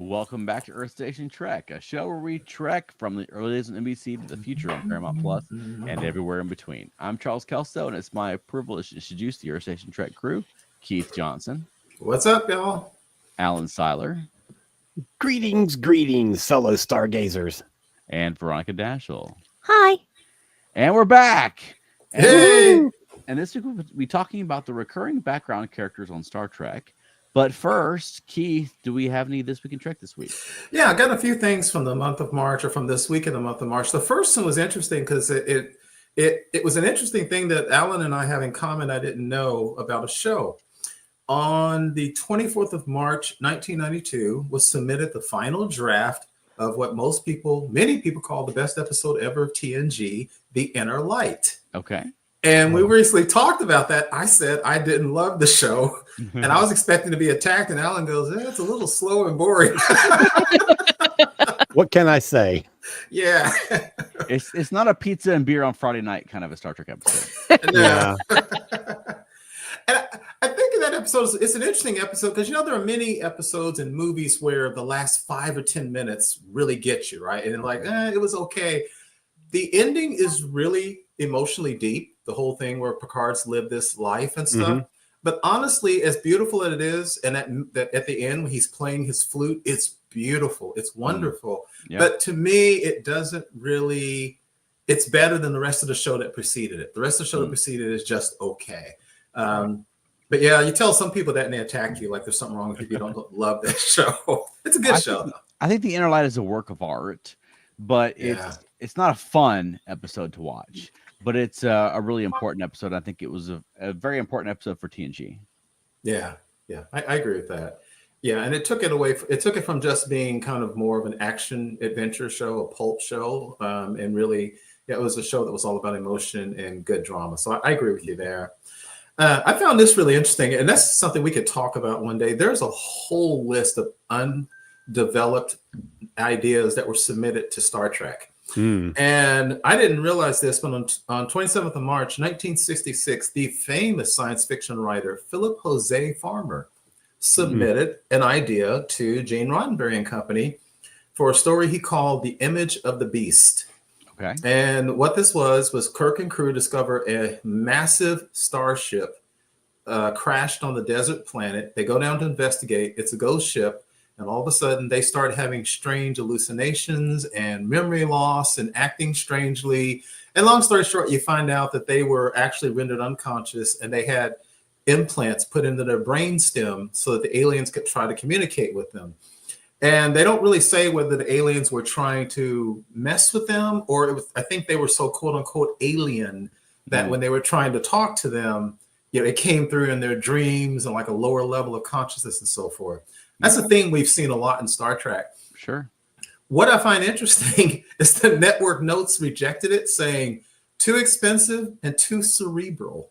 Welcome back to Earth Station Trek, a show where we trek from the early days on NBC to the future on Paramount Plus and everywhere in between. I'm Charles Kelso, and it's my privilege to introduce the Earth Station Trek crew: Keith Johnson, What's up, y'all? Alan Seiler, Greetings, fellow stargazers. and Veronica Dashel. Hi. And we're back. And, Hey! and this week we'll be talking about the recurring background characters on Star Trek. But first, Keith, do we have any This Week in Trek this week? Yeah, I got a few things from the month of March, or from this week in the month of March. The first one was interesting because it was an interesting thing that Alan and I have in common I didn't know about a show. On the 24th of March, 1992, was submitted the final draft of what many people call the best episode ever of TNG, The Inner Light. Okay. And we recently talked about that. I said I didn't love the show, and I was expecting to be attacked. And Alan goes, it's a little slow and boring. What can I say? Yeah. It's not a pizza and beer on Friday night kind of a Star Trek episode. Yeah. And I think in that episode, it's an interesting episode because, there are many episodes in movies where the last 5 or 10 minutes really get you, right? And like, it was okay. The ending is really emotionally deep. The whole thing where Picard's lived this life and stuff. Mm-hmm. But honestly, as beautiful as it is, and that at the end when he's playing his flute, it's beautiful. It's wonderful. Yeah. But to me, it doesn't really. It's better than the rest of the show that preceded it. The rest of the show that preceded it is just okay. But yeah, you tell some people that and they attack you like there's something wrong with you if you don't love that show. It's a good show, though. I think The Inner Light is a work of art, but it's not a fun episode to watch. But it's a really important episode. I think it was a very important episode for TNG. Yeah, I agree with that. Yeah, and it took it away. It took it from just being kind of more of an action adventure show, a pulp show, and really, it was a show that was all about emotion and good drama. So I agree with you there. I found this really interesting, and that's something we could talk about one day. There's a whole list of undeveloped ideas that were submitted to Star Trek. And I didn't realize this, but on 27th of March, 1966, the famous science fiction writer Philip Jose Farmer submitted an idea to Gene Roddenberry and Company for a story he called The Image of the Beast. Okay. And what this was Kirk and crew discover a massive starship crashed on the desert planet. They go down to investigate. It's a ghost ship. And all of a sudden, they start having strange hallucinations and memory loss and acting strangely. And long story short, you find out that they were actually rendered unconscious and they had implants put into their brainstem so that the aliens could try to communicate with them. And they don't really say whether the aliens were trying to mess with them or I think they were so quote unquote alien that when they were trying to talk to them, it came through in their dreams and like a lower level of consciousness and so forth. That's a thing we've seen a lot in Star Trek. Sure. What I find interesting is the network notes rejected it, saying too expensive and too cerebral.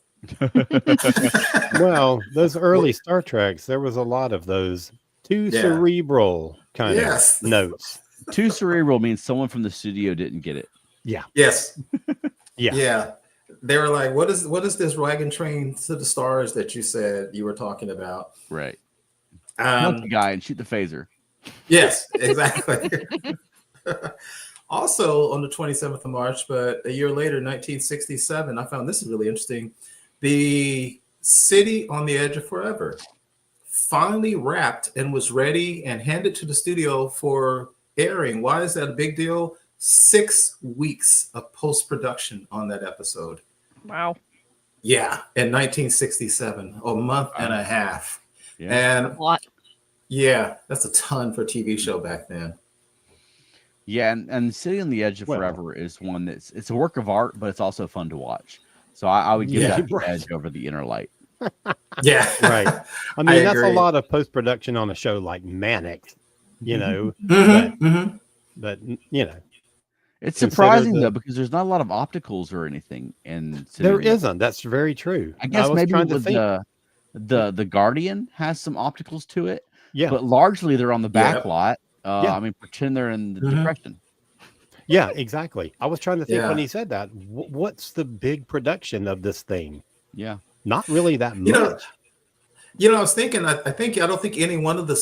Well, those early Star Treks, there was a lot of those too cerebral kind of notes. Too cerebral means someone from the studio didn't get it. Yeah. Yes. Yeah. They were like, what is this wagon train to the stars that you said you were talking about? Right. The guy and shoot the phaser. Yes, exactly. Also on the 27th of March, but a year later, 1967, I found this is really interesting. The City on the Edge of Forever finally wrapped and was ready and handed to the studio for airing. Why is that a big deal? 6 weeks of post-production on that episode. Wow. Yeah, in 1967, a month and a half. Yeah. And A lot. yeah, that's a ton for a TV show back then. Yeah, and City on the Edge of Forever is one it's a work of art, but it's also fun to watch. So I would give that the edge over The Inner Light. Yeah, right. I mean, that's a lot of post-production on a show like Manic, but it's surprising though because there's not a lot of opticals or anything in City. There isn't. That's very true. I guess maybe with the Guardian has some opticals to it. Yeah, but largely they're on the back lot. I mean, pretend they're in the Depression. Yeah, exactly. I was trying to think when he said that. What's the big production of this thing? Yeah, not really that much. I was thinking. I don't think any one of the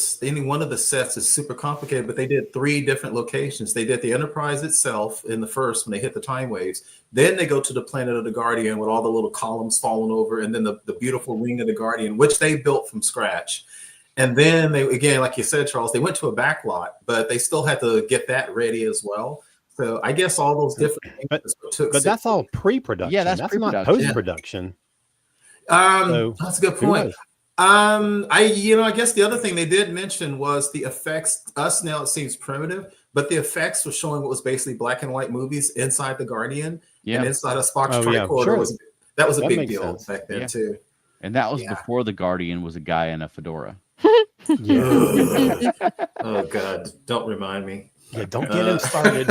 sets is super complicated, but they did 3 different locations. They did the Enterprise itself in the first when they hit the time waves. Then they go to the planet of the Guardian with all the little columns falling over, and then the beautiful ring of the Guardian, which they built from scratch. And then they, again, like you said, Charles, they went to a back lot, but they still had to get that ready as well. So I guess all those different things but that's all pre-production. Yeah, that's not pre-production. post-production. That's a good point. I guess the other thing they did mention was the effects. Us now it seems primitive, but the effects were showing what was basically black and white movies inside the Guardian and inside of Spock's tricorder. That was a big deal back then too. And that was before the Guardian was a guy in a fedora. Oh God, don't remind me. Yeah, don't get him started.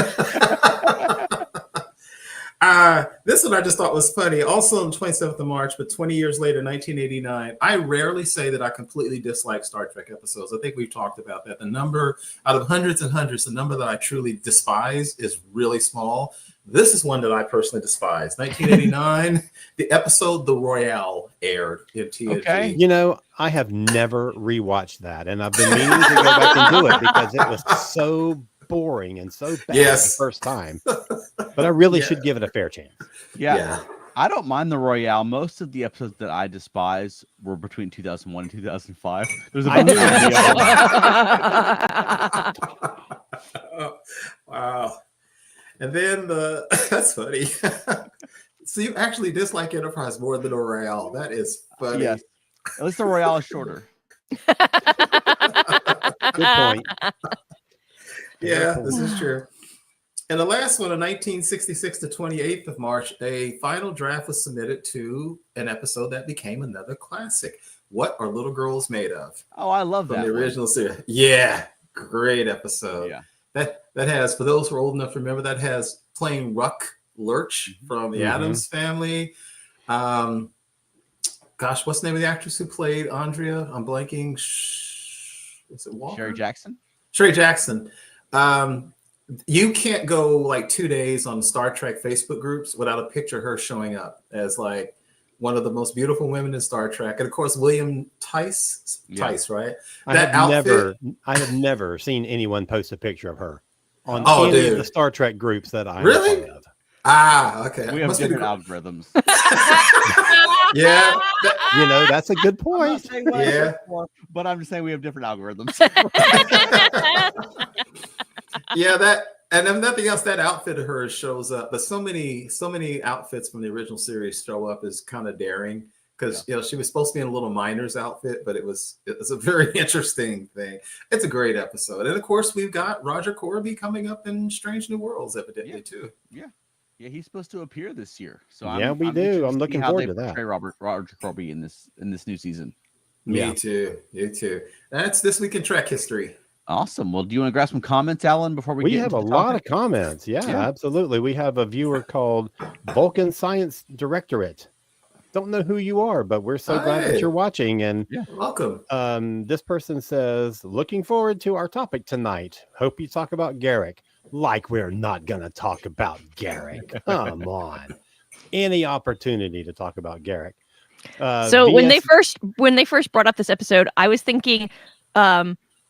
This one I just thought was funny. Also on the 27th of March, but 20 years later, 1989. I rarely say that I completely dislike Star Trek episodes. I think we've talked about that. The number out of hundreds and hundreds, the number that I truly despise is really small. This is one that I personally despise. 1989, the episode The Royale aired in TNG. Okay. I have never rewatched that, and I've been meaning to go back and do it because it was so boring and so bad the first time. But I really should give it a fair chance. Yeah. I don't mind the Royale. Most of the episodes that I despise were between 2001 and 2005. There's a Wow. And then that's funny. So you actually dislike Enterprise more than the Royale. That is funny. Yes. At least the Royale is shorter. Good point. Yeah, this is true. And the last one, in 1966 to 28th of March, a final draft was submitted to an episode that became another classic. What Are Little Girls Made Of? Oh, I love that. From the original series. Yeah, great episode. Yeah. That has, for those who are old enough to remember, that has playing Ruck Lurch from the Addams Family. Gosh, what's the name of the actress who played Andrea? I'm blanking. Is it Walker? Sherry Jackson. Sherry Jackson. You can't go like 2 days on Star Trek Facebook groups without a picture of her showing up as like one of the most beautiful women in Star Trek. And of course, William Tice, right? I have never seen anyone post a picture of her on any of the Star Trek groups that I'm really? part of. Okay. We have different algorithms. Yeah. That's a good point. But I'm just saying we have different algorithms. And then nothing else, that outfit of hers shows up. But so many outfits from the original series show up as kind of daring because she was supposed to be in a little miner's outfit, but it was a very interesting thing. It's a great episode. And of course, we've got Roger Corby coming up in Strange New Worlds, evidently, too. Yeah, he's supposed to appear this year. So I'm looking forward to that. Roger Corby in this new season. Me too. That's This Week in Trek History. Awesome. Well, do you want to grab some comments, Alan, before we get have a lot of comments? Yeah, absolutely. We have a viewer called Vulcan Science Directorate. Don't know who you are, but we're so glad that you're watching. And welcome. This person says, looking forward to our topic tonight. Hope you talk about Garrick. Like we're not going to talk about Garrick. Come on. Any opportunity to talk about Garrick. So when they first brought up this episode, I was thinking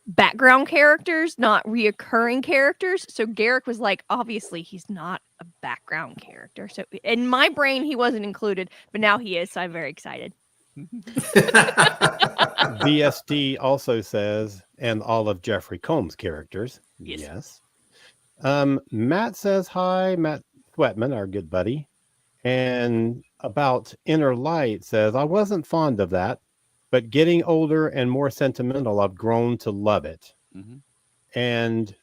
background characters, not reoccurring characters. So Garrick was like, obviously he's not a background character. So in my brain, he wasn't included, but now he is. So I'm very excited. VSD also says, and all of Jeffrey Combs' characters. Yes. Matt says hi, Matt Thwetman, our good buddy. And about Inner Light says, I wasn't fond of that, but getting older and more sentimental, I've grown to love it. And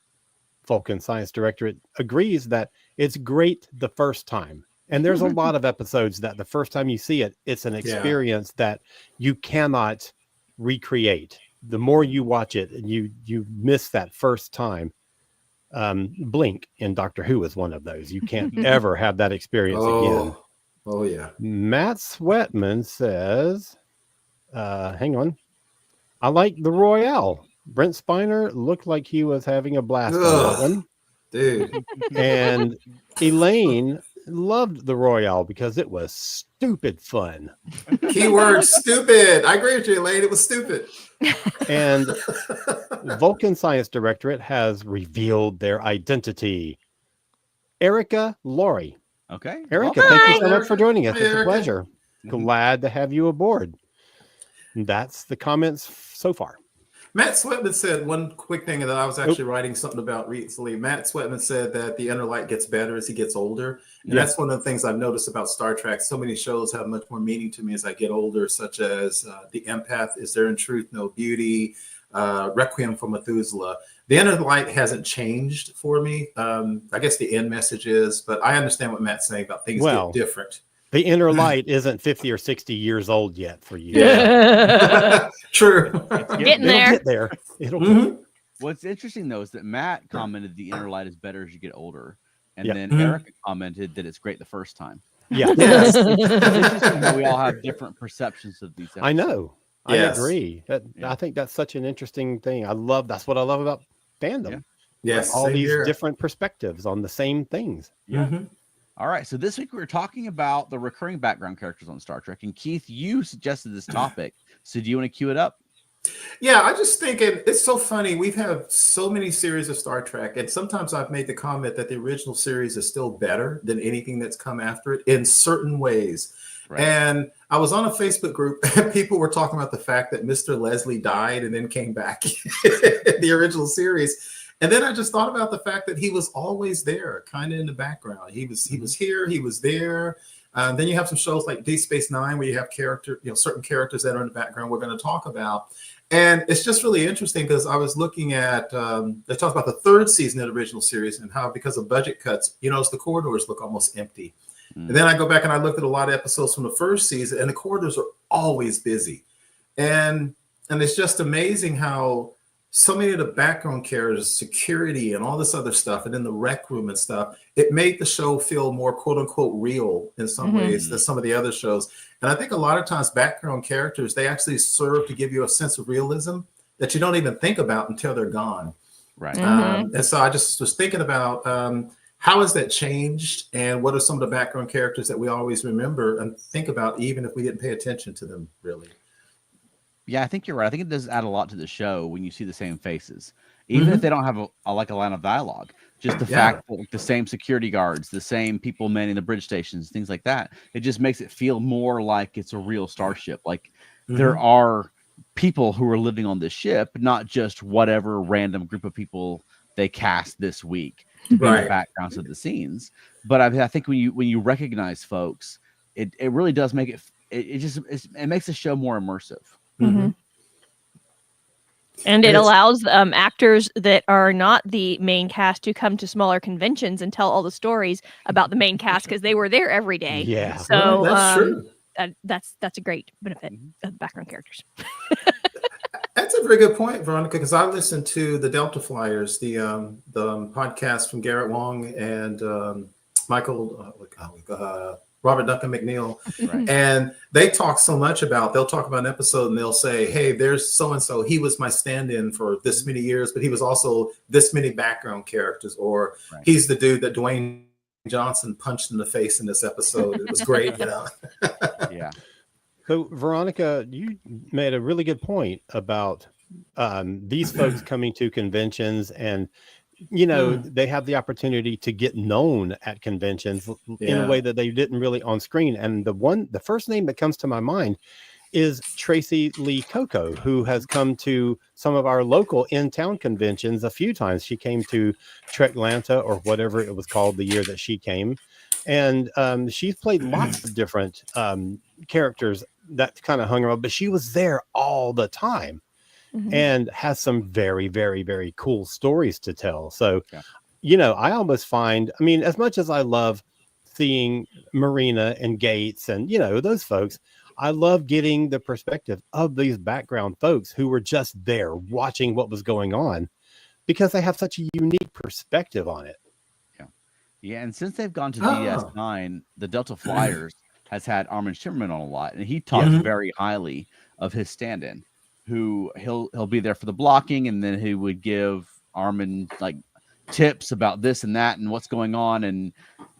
Vulcan Science Directorate agrees that it's great the first time. And there's a lot of episodes that the first time you see it, it's an experience that you cannot recreate. The more you watch it, and you miss that first time. Blink in Doctor Who is one of those. You can't ever have that experience again. Oh yeah. Matt Sweatman says, hang on. I like the Royale. Brent Spiner looked like he was having a blast on that one. Dude. And Elaine loved the Royale because it was stupid fun. Keyword stupid. I agree with you, Elaine. It was stupid. And Vulcan Science Directorate has revealed their identity. Erica Laurie. Okay. Erica, Welcome. thank you so Erica. much for joining us. Hi, It's a Erica. pleasure. Glad to have you aboard. And that's the comments so far. Matt Sweatman said one quick thing that I was actually writing something about recently. Matt Sweatman said that the inner light gets better as he gets older. And that's one of the things I've noticed about Star Trek. So many shows have much more meaning to me as I get older, such as The Empath, Is There in Truth No Beauty, Requiem for Methuselah. The inner light hasn't changed for me. I guess the end message is, but I understand what Matt's saying about things get different. The inner light isn't 50 or 60 years old yet for you. Yeah. True. Getting there. Get there. It'll What's interesting though is that Matt commented the inner light is better as you get older, and Yeah. then Erica commented that it's great the first time. Yeah. Yes. It's interesting how we all have different perceptions of these episodes. I know. Yes. I agree. I think that's such an interesting thing. That's what I love about fandom. Yes. All same these here. different perspectives on the same things. Yeah. Mhm. All right. So this week we were talking about the recurring background characters on Star Trek, and Keith, you suggested this topic. So do you want to cue it up? Yeah, I just think it's so funny. We've had so many series of Star Trek, and sometimes I've made the comment that the original series is still better than anything that's come after it in certain ways. Right. And I was on a Facebook group, and people were talking about the fact that Mr. Leslie died and then came back in the original series. And then I just thought about the fact that he was always there, kind of in the background. He was here, he was there. Then you have some shows like Deep Space Nine where you have certain characters that are in the background we're going to talk about. And it's just really interesting because I was looking at, they talked about the third season of the original series and how because of budget cuts, the corridors look almost empty. And then I go back and I looked at a lot of episodes from the first season and the corridors are always busy. And it's just amazing how so many of the background characters, security and all this other stuff, and then the rec room and stuff, it made the show feel more quote unquote real in some ways than some of the other shows. And I think a lot of times background characters, they actually serve to give you a sense of realism that you don't even think about until they're gone. Right. And so I just was thinking about how has that changed and what are some of the background characters that we always remember and think about even if we didn't pay attention to them really. Yeah, I think you're right. I think it does add a lot to the show when you see the same faces, even if they don't have a line of dialogue. Just the fact that the same security guards, the same people manning the bridge stations, things like that, it just makes it feel more like it's a real starship. Like there are people who are living on this ship, not just whatever random group of people they cast this week to be the backgrounds of the scenes. But I think when you recognize folks, it really does make it makes the show more immersive. And it allows actors that are not the main cast to come to smaller conventions and tell all the stories about the main cast because they were there every day. Yeah. So that's true. That's a great benefit of background characters. That's a very good point, Veronica, because I listened to the Delta Flyers, the podcast from Garrett Wong and Robert Duncan McNeil. Right. And they'll talk about an episode and they'll say, hey, there's so-and-so, he was my stand-in for this many years, but he was also this many background characters, or he's the dude that Dwayne Johnson punched in the face in this episode. It was great, Yeah. So, Veronica, you made a really good point about these folks coming to conventions and, they have the opportunity to get known at conventions in a way that they didn't really on screen. And the first name that comes to my mind is Tracy Lee Coco, who has come to some of our local in-town conventions a few times. She came to Treklanta or whatever it was called the year that she came. And she's played lots of different characters that kind of hung around, but she was there all the time. And has some very, very, very cool stories to tell. So, I almost find, as much as I love seeing Marina and Gates and, those folks, I love getting the perspective of these background folks who were just there watching what was going on because they have such a unique perspective on it. Yeah. And since they've gone to DS9, the Delta Flyers has had Armin Shimmerman on a lot, and he talks very highly of his stand-in. Who he'll be there for the blocking, and then he would give Armin like tips about this and that and what's going on, and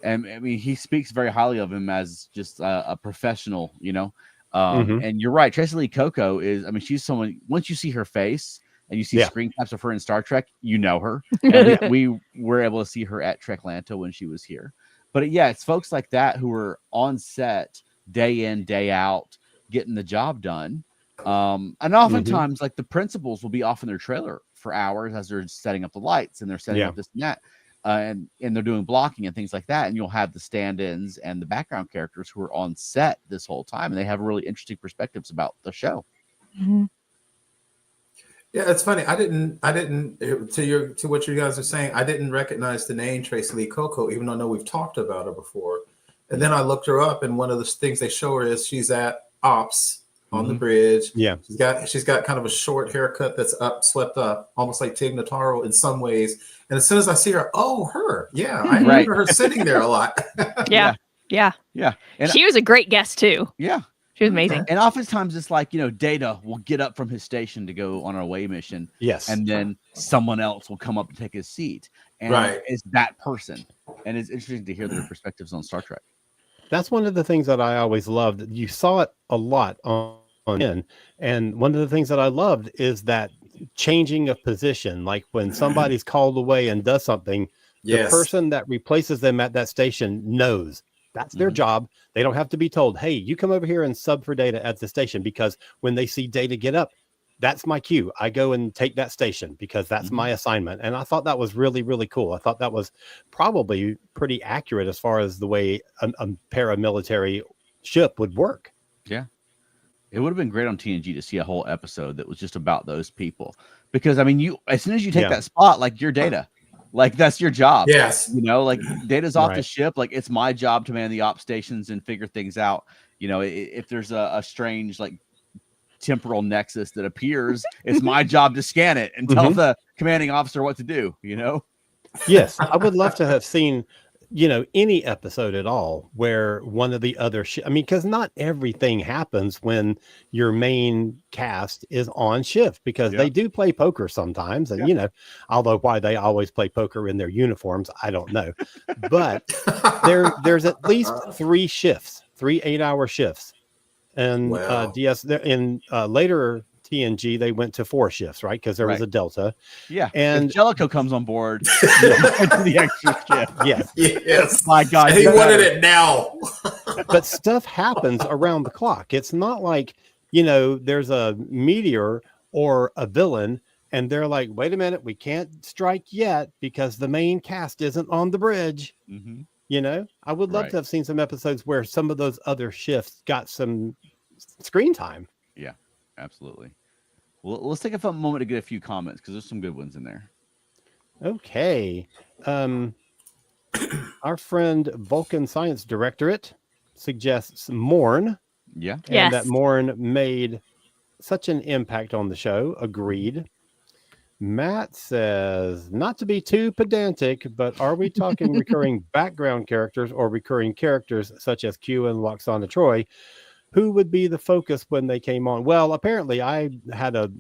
I mean, he speaks very highly of him as just a professional, you know. And you're right, Tracy Lee Coco is, I mean, she's someone, once you see her face and you see screen caps of her in Star Trek, you know her. And we were able to see her at Treklanta when she was here. But yeah, it's folks like that who are on set day in, day out, getting the job done. And oftentimes, like, the principals will be off in their trailer for hours as they're setting up the lights and they're setting up this and that. And they're doing blocking and things like that. And you'll have the stand-ins and the background characters who are on set this whole time, and they have really interesting perspectives about the show. Yeah, it's funny. I didn't to what you guys are saying, I didn't recognize the name Tracy Lee Coco, even though I know we've talked about her before. And then I looked her up, and one of the things they show her is she's at Ops on the bridge. Yeah. She's got kind of a short haircut that's swept up, almost like Tig Notaro in some ways. And as soon as I see her, her. Yeah, I remember her sitting there a lot. Yeah. And she was a great guest too. Yeah. She was amazing. And oftentimes it's like, you know, Data will get up from his station to go on an away mission. Yes. And then someone else will come up and take his seat. And it's that person. And it's interesting to hear their perspectives on Star Trek. That's one of the things that I always loved. You saw it a lot on in, and one of the things that I loved is that changing of position. Like when somebody's called away and does something, the person that replaces them at that station knows that's their job. They don't have to be told, hey, you come over here and sub for Data at the station, because when they see Data get up, that's my cue. I go and take that station because that's my assignment. And I thought that was really, really cool. I thought that was probably pretty accurate as far as the way a paramilitary ship would work. Yeah. It would have been great on TNG to see a whole episode that was just about those people. Because, I mean, as soon as you take that spot, like, you're Data. Like, that's your job. Yes. You know, like, Data's off the ship. Like, it's my job to man the op stations and figure things out. You know, if there's a strange, like, temporal nexus that appears, it's my job to scan it and tell the commanding officer what to do, you know? Yes. I would love to have seen, you know, any episode at all where one of the other I mean, because not everything happens when your main cast is on shift, because they do play poker sometimes. And, you know, although why they always play poker in their uniforms, I don't know. But there's at least 3 shifts, 3 8-hour shifts. And DS in later TNG, they went to 4 shifts, right? Because there was a Delta. Yeah. And if Jellicoe comes on board, the extra shift. Yes. My God. He wanted it now. But stuff happens around the clock. It's not like, you know, there's a meteor or a villain and they're like, wait a minute, we can't strike yet because the main cast isn't on the bridge. You know, I would love to have seen some episodes where some of those other shifts got some screen time. Yeah, absolutely. Well, let's take a moment to get a few comments, because there's some good ones in there. Okay. Our friend Vulcan Science Directorate suggests Morn. Yeah. And that Morn made such an impact on the show. Agreed. Matt says, not to be too pedantic, but are we talking recurring background characters or recurring characters such as Q and Loxana Troy? Who would be the focus when they came on? Well, apparently I had a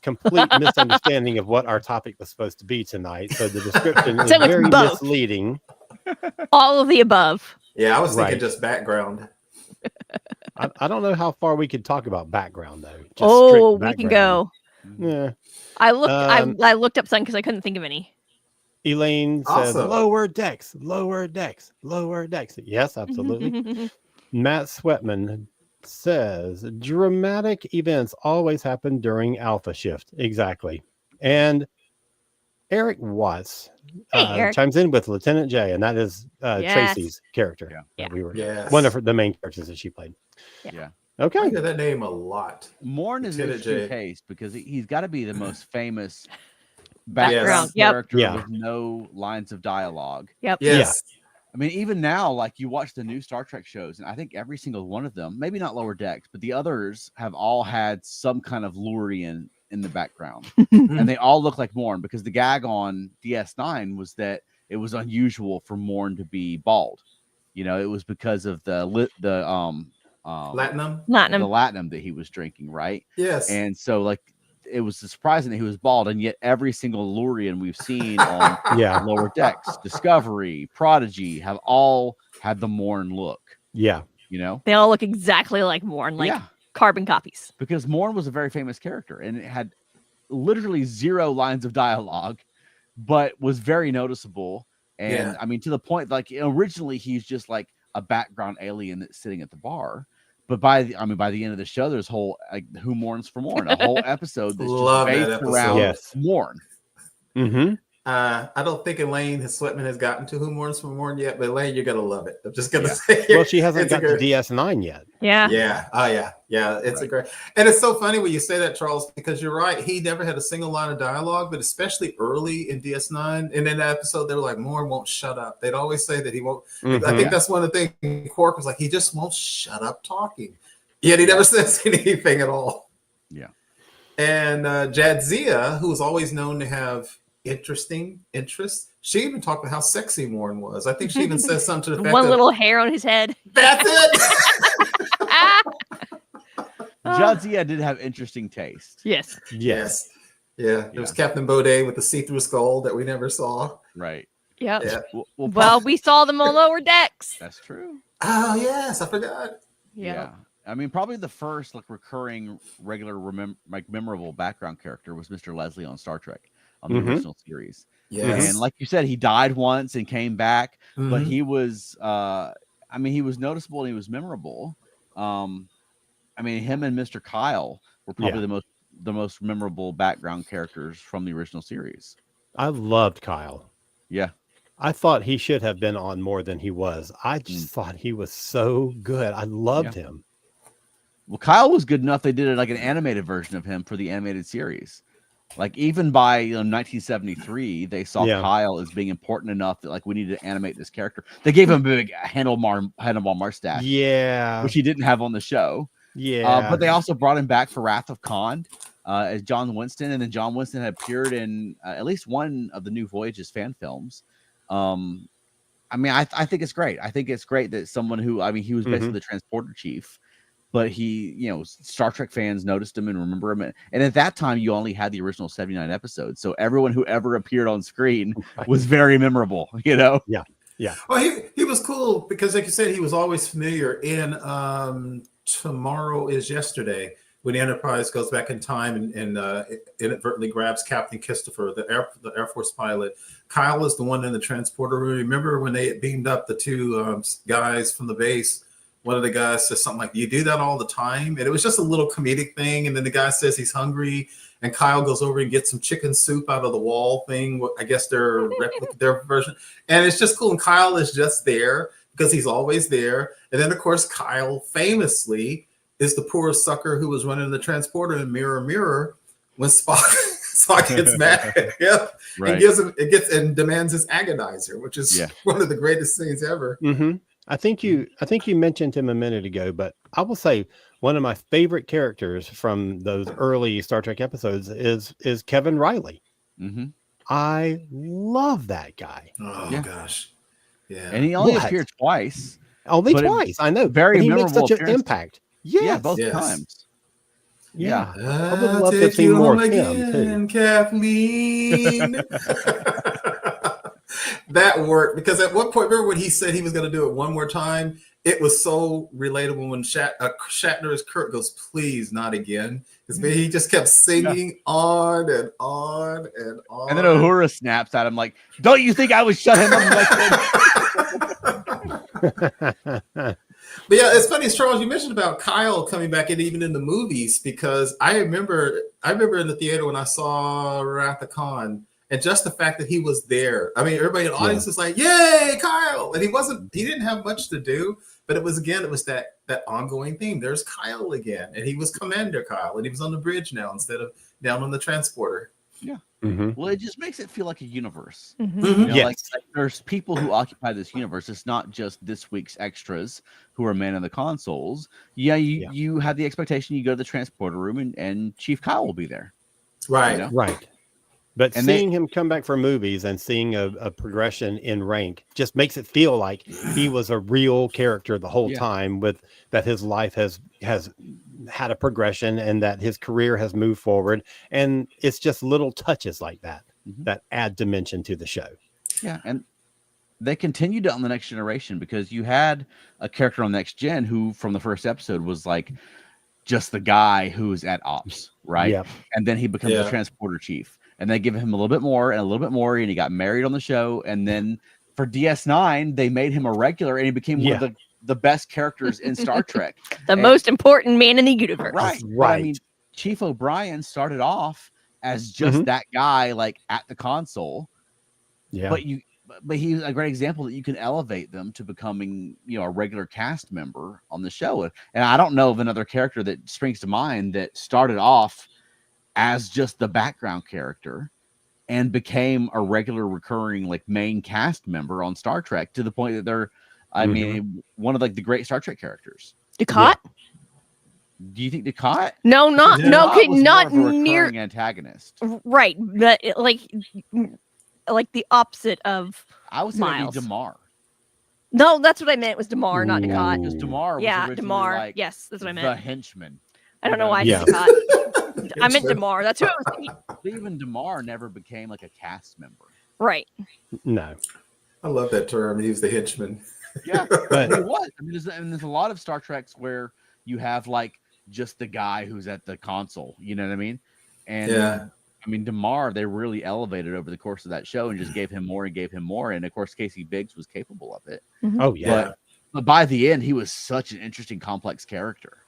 complete misunderstanding of what our topic was supposed to be tonight. So the description is very misleading. All of the above. Yeah, I was thinking just background. I don't know how far we could talk about background, though. Just we can go. Yeah. I looked up some because I couldn't think of any. Elaine says, lower decks, lower decks, lower decks. Yes, absolutely. Matt Sweatman says, dramatic events always happen during Alpha Shift. Exactly. And Eric Watts chimes in with Lieutenant J, and that is Tracy's character. Yeah. We were one of the main characters that she played. Yeah. Okay. I hear that name a lot. Morn is an interesting case because he's got to be the most famous background character with no lines of dialogue. Yep. Yes. I mean, even now, like, you watch the new Star Trek shows, and I think every single one of them, maybe not Lower Decks, but the others have all had some kind of Lurian in the background. And they all look like Morn, because the gag on DS9 was that it was unusual for Morn to be bald. You know, it was because of the Latinum the Latinum that he was drinking, right? Yes. And so, like, it was surprising that he was bald, and yet every single Lurian we've seen on Lower Decks, Discovery, Prodigy have all had the Morn look. Yeah. You know, they all look exactly like Morn, like carbon copies. Because Morn was a very famous character, and it had literally 0 lines of dialogue, but was very noticeable. And I mean, to the point, like originally he's just like a background alien that's sitting at the bar. But by the end of the show, there's whole like Who Mourns for Morn, a whole episode that's just based around Morn. Mm-hmm. I don't think Elaine Sweatman has gotten to Who Mourns for Morn yet, but Elaine, you're gonna love it. I'm just gonna say. Well, she hasn't got to DS9 yet. Yeah. Yeah. Oh yeah. Yeah. It's a great, and it's so funny when you say that, Charles, because you're right. He never had a single line of dialogue, but especially early in DS9, and in that episode, they were like, Morn won't shut up. They'd always say that he won't. I think that's one of the things. Quark was like, he just won't shut up talking. Yet he never says anything at all. Yeah. And Jadzia, who was always known to have interesting interests, she even talked about how sexy Morn was. I think she even says something to the fact one little hair on his head. That's it. Jadzia did have interesting taste. Yes. Yeah. There was Captain Baudet with the see-through skull that we never saw. Right. Yep. Yeah. Well, we saw them on Lower Decks. That's true. Oh yes, I forgot. Yeah. I mean, probably the first like recurring, regular, memorable background character was Mr. Leslie on Star Trek on the original series. Yes. And like you said, he died once and came back, but he was, he was noticeable and he was memorable. I mean, him and Mr. Kyle were probably the most memorable background characters from the original series. I loved Kyle. Yeah. I thought he should have been on more than he was. I just thought he was so good. I loved him. Well, Kyle was good enough. They did like an animated version of him for the animated series. Like even by 1973, they saw Kyle as being important enough that like we need to animate this character. They gave him a big handlebar mustache, which he didn't have on the show. But they also brought him back for Wrath of Khan as John Winston, and then John Winston had appeared in at least one of the New Voyages fan films. I think it's great. I think it's great that someone who he was basically the transporter chief. But he, Star Trek fans noticed him and remember him. And at that time, you only had the original 79 episodes. So everyone who ever appeared on screen was very memorable, Yeah. Well, he was cool because, like you said, he was always familiar in Tomorrow is Yesterday, when the Enterprise goes back in time and inadvertently grabs Captain Christopher, the Air Force pilot. Kyle is the one in the transporter room. Remember when they beamed up the two guys from the base? One of the guys says something like, you do that all the time? And it was just a little comedic thing. And then the guy says he's hungry. And Kyle goes over and gets some chicken soup out of the wall thing. I guess their version. And it's just cool. And Kyle is just there because he's always there. And then, of course, Kyle famously is the poor sucker who was running the transporter in Mirror, Mirror when Spock gets mad at him and demands his agonizer, which is one of the greatest scenes ever. I think you mentioned him a minute ago, but I will say one of my favorite characters from those early Star Trek episodes is Kevin Riley. I love that guy. Oh gosh, yeah. And he only appeared twice. Only twice, I know. Very he memorable. Makes such an impact. Yeah, both times. Yeah, I would love to see more of him too. Kathleen. That worked because at one point, remember when he said he was going to do it one more time? It was so relatable when Shatner as Kirk goes, please, not again. Because he just kept singing on and on and on. And then Uhura snaps at him like, don't you think I would shut him up? But yeah, it's funny, Charles, you mentioned about Kyle coming back and even in the movies, because I remember in the theater when I saw Wrath of Khan, and just the fact that he was there. I mean, everybody in the audience was like, yay, Kyle. And he didn't have much to do, but it was that ongoing theme. There's Kyle again. And he was Commander Kyle, and he was on the bridge now instead of down on the transporter. Yeah. Well, it just makes it feel like a universe. Yes. Like there's people who occupy this universe. It's not just this week's extras who are manning the consoles. You have the expectation you go to the transporter room and Chief Kyle will be there. Right. Right. But seeing him come back for movies and seeing a progression in rank just makes it feel like he was a real character the whole time, with that his life has had a progression and that his career has moved forward. And it's just little touches like that that add dimension to the show. Yeah, and they continued it on the Next Generation because you had a character on Next Gen who, from the first episode, was like just the guy who's at ops, right? Yep. And then he becomes the transporter chief, and they give him a little bit more and a little bit more, and he got married on the show. And then for DS9, they made him a regular, and he became one of the best characters in Star Trek, the most important man in the universe. Right. But, I mean, Chief O'Brien started off as just that guy, like at the console. Yeah. But he's a great example that you can elevate them to becoming, a regular cast member on the show. And I don't know of another character that springs to mind that started off as just the background character and became a regular recurring like main cast member on Star Trek to the point that they're, I mean, one of like the great Star Trek characters. Ducat? Yeah. Do you think Ducat? No, not near antagonist. Right, but like the opposite of I was Miles. Damar. No, that's what I meant. It was Damar, not Yeah, Ducat. because Damar was originally Damar. like Yes, that's what I meant. the henchman. I don't know why I said Ducat. I meant Damar. That's who I was thinking. Even Damar never became like a cast member. Right. No. I love that term. He's the henchman. Yeah, but it was. I mean, there's a lot of Star Treks where you have like just the guy who's at the console. You know what I mean? And I mean, Damar, they really elevated over the course of that show and just gave him more and gave him more. And of course, Casey Biggs was capable of it. Oh, yeah. But by the end, he was such an interesting, complex character.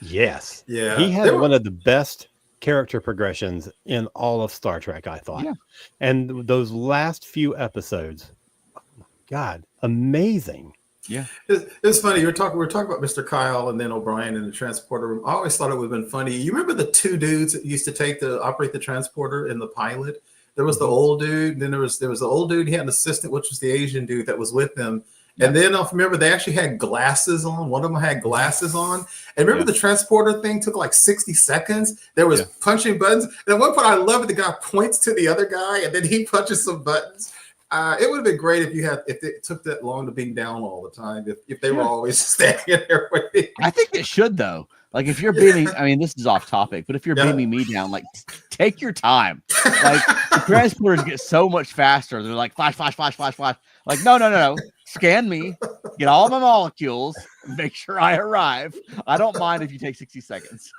Yes. Yeah. He had one of the best character progressions in all of Star Trek, I thought. Yeah. And those last few episodes, oh my God, amazing. Yeah. It's funny. We're talking about Mr. Kyle and then O'Brien in the transporter room. I always thought it would have been funny. You remember the two dudes that used to operate the transporter in the pilot? There was the old dude, and then there was the old dude. He had an assistant, which was the Asian dude that was with him. And then I remember they actually had glasses on. One of them had glasses on. And remember the transporter thing took like 60 seconds. There was punching buttons. And at one point, I love it. The guy points to the other guy, and then he punches some buttons. It would have been great if it took that long to beam down all the time. If they were always standing there waiting. I think it should though. Like if you're beaming, I mean, this is off topic, but if you're beaming me down, like take your time. Like the transporters get so much faster. They're like flash, flash, flash, flash, flash. Like no. Scan me, get all my molecules, make sure I arrive. I don't mind if you take 60 seconds.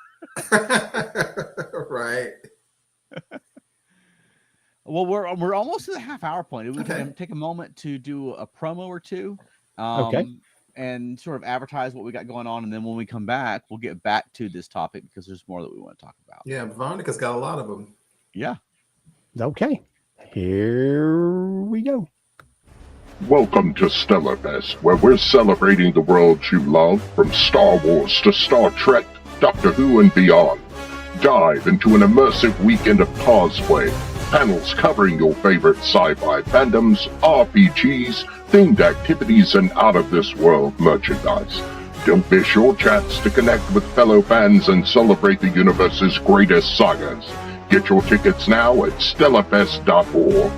Right. Well, we're almost to the half-hour point. We can take a moment to do a promo or two, and sort of advertise what we got going on, and then when we come back, we'll get back to this topic because there's more that we want to talk about. Yeah, Veronica's got a lot of them. Yeah. Okay, here we go. Welcome to Stellarfest, where we're celebrating the worlds you love, from Star Wars to Star Trek, Doctor Who, and beyond. Dive into an immersive weekend of cosplay, panels covering your favorite sci-fi fandoms, RPGs, themed activities, and out-of-this-world merchandise. Don't miss your chance to connect with fellow fans and celebrate the universe's greatest sagas. Get your tickets now at stellarfest.org.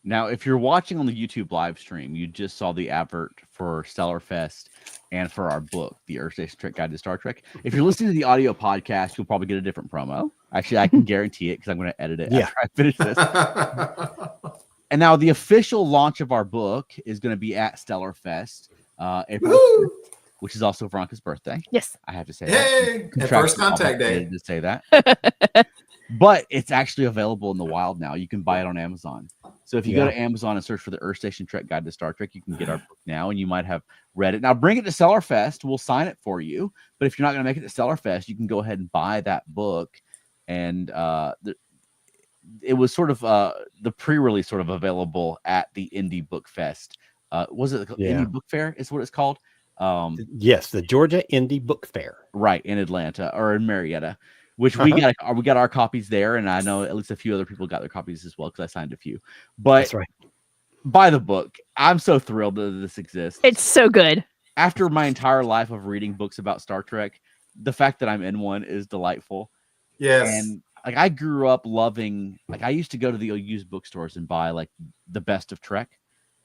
Now, if you're watching on the YouTube live stream, you just saw the advert for Stellarfest and for our book, The Earth Station Trek Guide to Star Trek. If you're listening to the audio podcast, you'll probably get a different promo. Actually, I can guarantee it because I'm going to edit it after I finish this. And now the official launch of our book is going to be at Stellarfest, April 5th, which is also Veronica's birthday. Yes. I have to say that. And first contact day. To say that. But it's actually available in the wild now. You can buy it on Amazon. So if you go to Amazon and search for the Earth Station Trek Guide to Star Trek, you can get our book now, and you might have read it. Now, bring it to Stellarfest. We'll sign it for you. But if you're not going to make it to Stellarfest, you can go ahead and buy that book. And it was sort of the pre-release sort of available at the Indie Book Fest. Was it the Indie Book Fair is what it's called? Yes, the Georgia Indie Book Fair. Right, in Atlanta or in Marietta, which we got our copies there, and I know at least a few other people got their copies as well because I signed a few. But That's right. Buy the book. I'm so thrilled that this exists. It's so good. After my entire life of reading books about Star Trek, the fact that I'm in one is delightful. Yes. And like I grew up loving, like I used to go to the used bookstores and buy like the Best of Trek.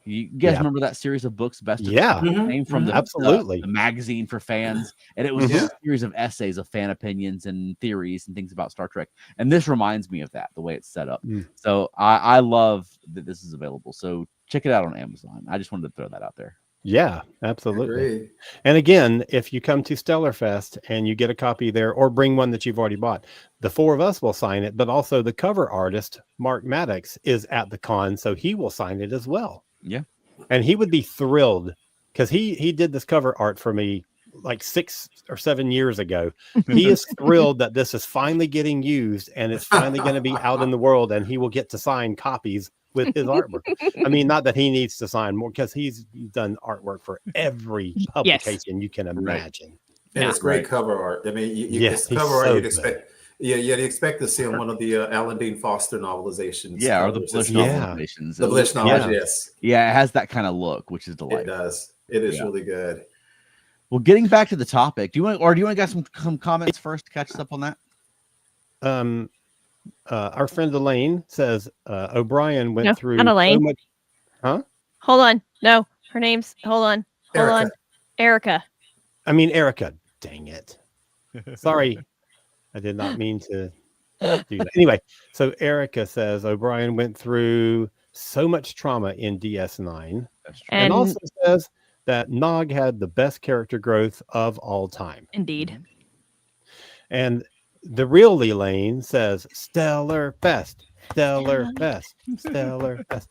You guys remember that series of books, Best of Trek? It came from absolutely the magazine for fans, and it was a series of essays of fan opinions and theories and things about Star Trek. And this reminds me of that, the way it's set up. So I love that this is available. So check it out on Amazon. I just wanted to throw that out there. Yeah, absolutely. And again, if you come to Stellarfest and you get a copy there or bring one that you've already bought, the four of us will sign it, but also the cover artist, Mark Maddox, is at the con, so he will sign it as well. Yeah. And he would be thrilled because he did this cover art for me like 6 or 7 years ago. He is thrilled that this is finally getting used and it's finally going to be out in the world, and he will get to sign copies with his artwork. I mean, not that he needs to sign more because he's done artwork for every publication you can imagine. And it's great cover art. I mean, it's cover art you'd expect. Yeah, you'd expect to see on one of the Alan Dean Foster novelizations. Yeah, or the Blish novelizations. The Blish novels, yes. Yeah, it has that kind of look, which is delightful. It does. It is really good. Well, getting back to the topic, do you want to get some comments first to catch us up on that? Our friend Elaine says O'Brien went through not Elaine. so much. Huh? Hold on. No, her name's hold on. Erica. I mean Erica. Dang it. Sorry. I did not mean to do that. Anyway, so Erica says O'Brien went through so much trauma in DS9. That's true. And also says that Nog had the best character growth of all time. Indeed. And the real Elaine says Stellar Fest, Stellar Fest, Stellar Fest.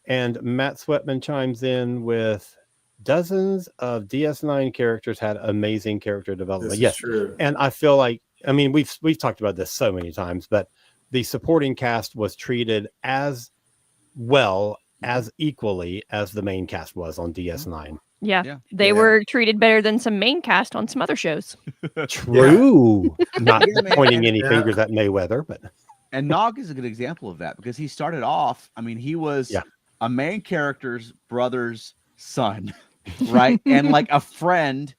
And Matt Sweatman chimes in with dozens of DS9 characters had amazing character development. Yes, true. And I feel like, I mean, we've talked about this so many times, but the supporting cast was treated as well, as equally as the main cast was on DS9. Yeah. They were treated better than some main cast on some other shows. True. Not pointing any fingers at Mayweather, but. And Nog is a good example of that because he started off, I mean, he was a main character's brother's son, right? And like a friend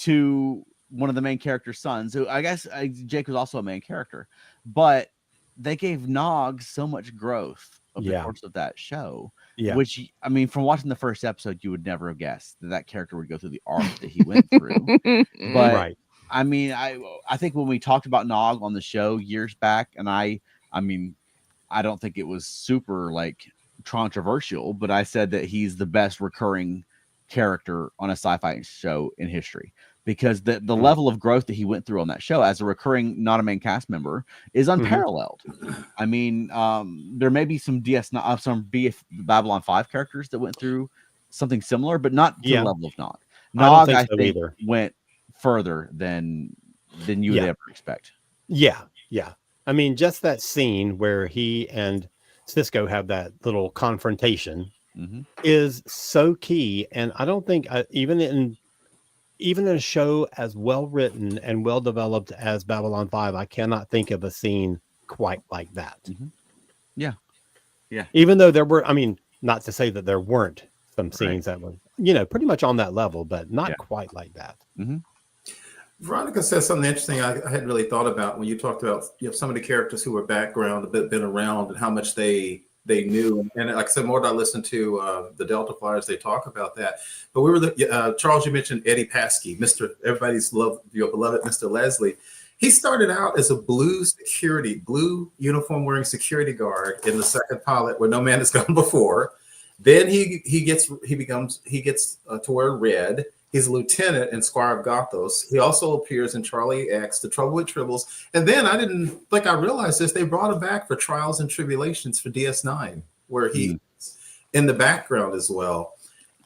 to one of the main character's sons. So I guess Jake was also a main character, but they gave Nog so much growth over the course of that show. Yeah. Which, I mean, from watching the first episode, you would never have guessed that character would go through the arc that he went through. But I mean, I think when we talked about Nog on the show years back, and I mean, I don't think it was super like controversial, but I said that he's the best recurring character on a sci-fi show in history because the level of growth that he went through on that show as a recurring, not a main cast member, is unparalleled. I mean, there may be some Babylon 5 characters that went through something similar, but not to the level of Nog. Nog, I think went further than you would ever expect. Yeah. I mean, just that scene where he and Cisco have that little confrontation is so key. And I don't think even in a show as well written and well developed as Babylon 5, I cannot think of a scene quite like that. Yeah. Even though there were, I mean, not to say that there weren't some scenes that were, pretty much on that level, but not quite like that. Veronica says something interesting I hadn't really thought about when you talked about some of the characters who were background, been around, and how much they knew. And like I said, more than I listened to the Delta Flyers, they talk about that. But we were Charles, you mentioned Eddie Paskey, everybody's your beloved Mr. Leslie. He started out as a blue uniform wearing security guard in the second pilot where no man has gone before. Then he gets to wear red. He's a lieutenant in Squire of Gothos. He also appears in Charlie X, The Trouble with Tribbles. And then I realized this, they brought him back for Trials and Tribulations for DS9, where he's in the background as well.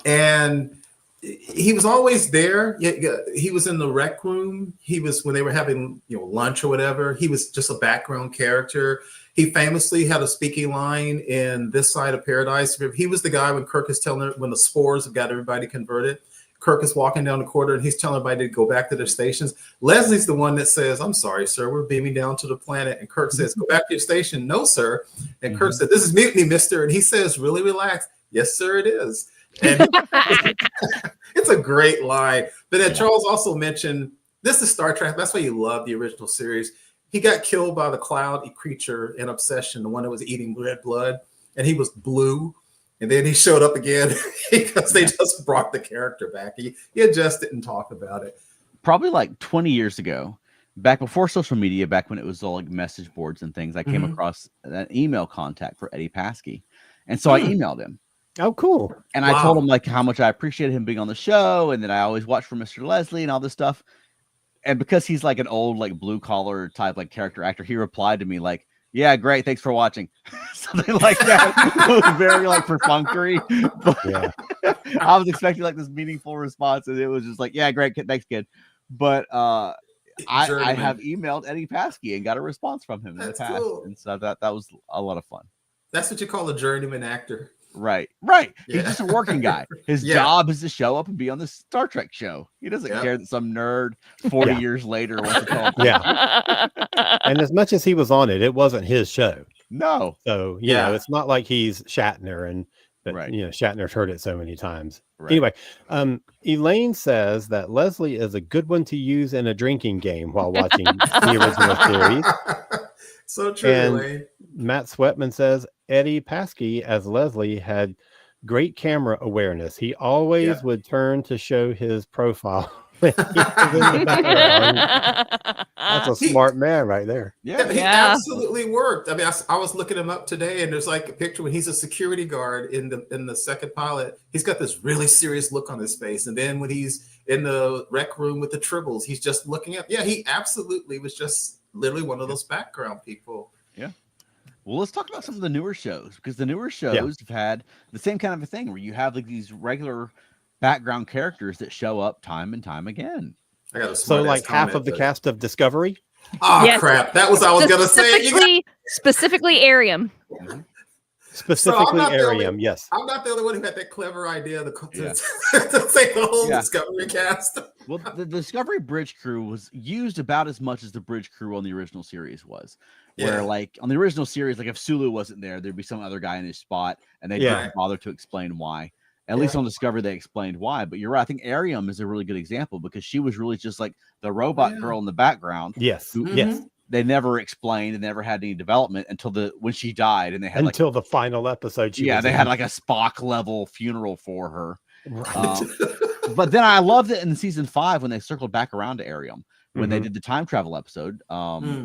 And he was always there. He was in the rec room. He was, when they were having lunch or whatever, he was just a background character. He famously had a speaking line in This Side of Paradise. He was the guy when Kirk is telling her when the spores have got everybody converted. Kirk is walking down the corridor and he's telling everybody to go back to their stations. Leslie's the one that says, I'm sorry, sir, we're beaming down to the planet. And Kirk says, go back to your station. No, sir. And Kirk said, this is mutiny, mister. And he says, really relax. Yes, sir, it is. And it's a great line. But then Charles also mentioned, this is Star Trek. That's why you love the original series. He got killed by the cloud creature in Obsession, the one that was eating red blood, and he was blue. And then he showed up again because they just brought the character back. He just didn't talk about it. Probably like 20 years ago, back before social media, back when it was all like message boards and things, I came across an email contact for Eddie Paskey. And so I emailed him. Oh, cool. And I told him like how much I appreciated him being on the show and that I always watched for Mr. Leslie and all this stuff. And because he's like an old, like blue collar type, like character actor, he replied to me like, yeah, great. Thanks for watching. Something like that. It was very like perfunctory. But Yeah. I was expecting like this meaningful response, and it was just like, yeah, great. Thanks, kid. But I have emailed Eddie Paskey and got a response from him in the past. Cool. And so that was a lot of fun. That's what you call a journeyman actor. Right. Yeah. He's just a working guy. His job is to show up and be on this Star Trek show. He doesn't care that some nerd 40 years later wants to call him. Yeah. And as much as he was on it, it wasn't his show. No. So, you know, it's not like he's Shatner but you know, Shatner's heard it so many times. Right. Anyway, Elaine says that Leslie is a good one to use in a drinking game while watching the original series. So true, and Elaine. Matt Sweatman says Eddie Paskey as Leslie had great camera awareness. He always would turn to show his profile. When he was in the background. That's a smart man right there. Yeah, he absolutely worked. I mean, I was looking him up today, and there's like a picture when he's a security guard in the second pilot. He's got this really serious look on his face, and then when he's in the rec room with the Tribbles, he's just looking up. Yeah, he absolutely was just literally one of those background people. Yeah. Well, let's talk about some of the newer shows, because the newer shows have had the same kind of a thing where you have like these regular background characters that show up time and time again. I got a so like half of the cast of Discovery. Oh crap! That was I was gonna say. Specifically, Arium. Specifically, Arium. Yes. I'm not the only one who had that clever idea to say the whole Discovery cast. Well, the Discovery Bridge crew was used about as much as the Bridge crew on the original series was. Where like on the original series, like if Sulu wasn't there, there'd be some other guy in his spot, and they didn't bother to explain why. At least on Discovery, they explained why. But you're right. I think Arium is a really good example because she was really just like the robot girl in the background. Yes. Yes. They never explained and never had any development until when she died, and they had until the final episode. They had like a Spock level funeral for her. Right. But then I loved it in season 5 when they circled back around to Arium when they did the time travel episode.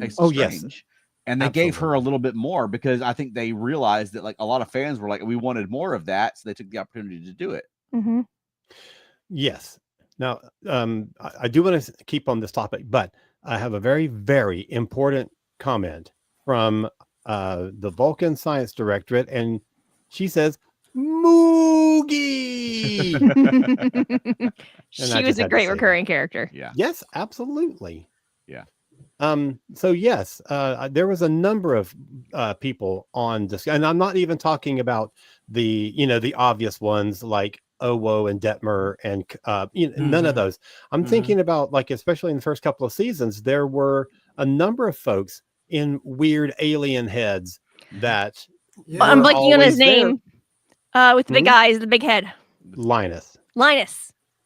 Strange. And they gave her a little bit more because I think they realized that like a lot of fans were like, we wanted more of that. So they took the opportunity to do it. Mm-hmm. Yes. Now, I do want to keep on this topic, but I have a very, very important comment from the Vulcan Science Directorate. And she says, Moogie. She was a great recurring character. Yeah. Yes, absolutely. Yeah. So yes, there was a number of people on this, and I'm not even talking about the obvious ones like Owo and Detmer and none of those. I'm thinking about like, especially in the first couple of seasons, there were a number of folks in weird alien heads that I'm blanking on his name. With the big eyes, the big head. Linus.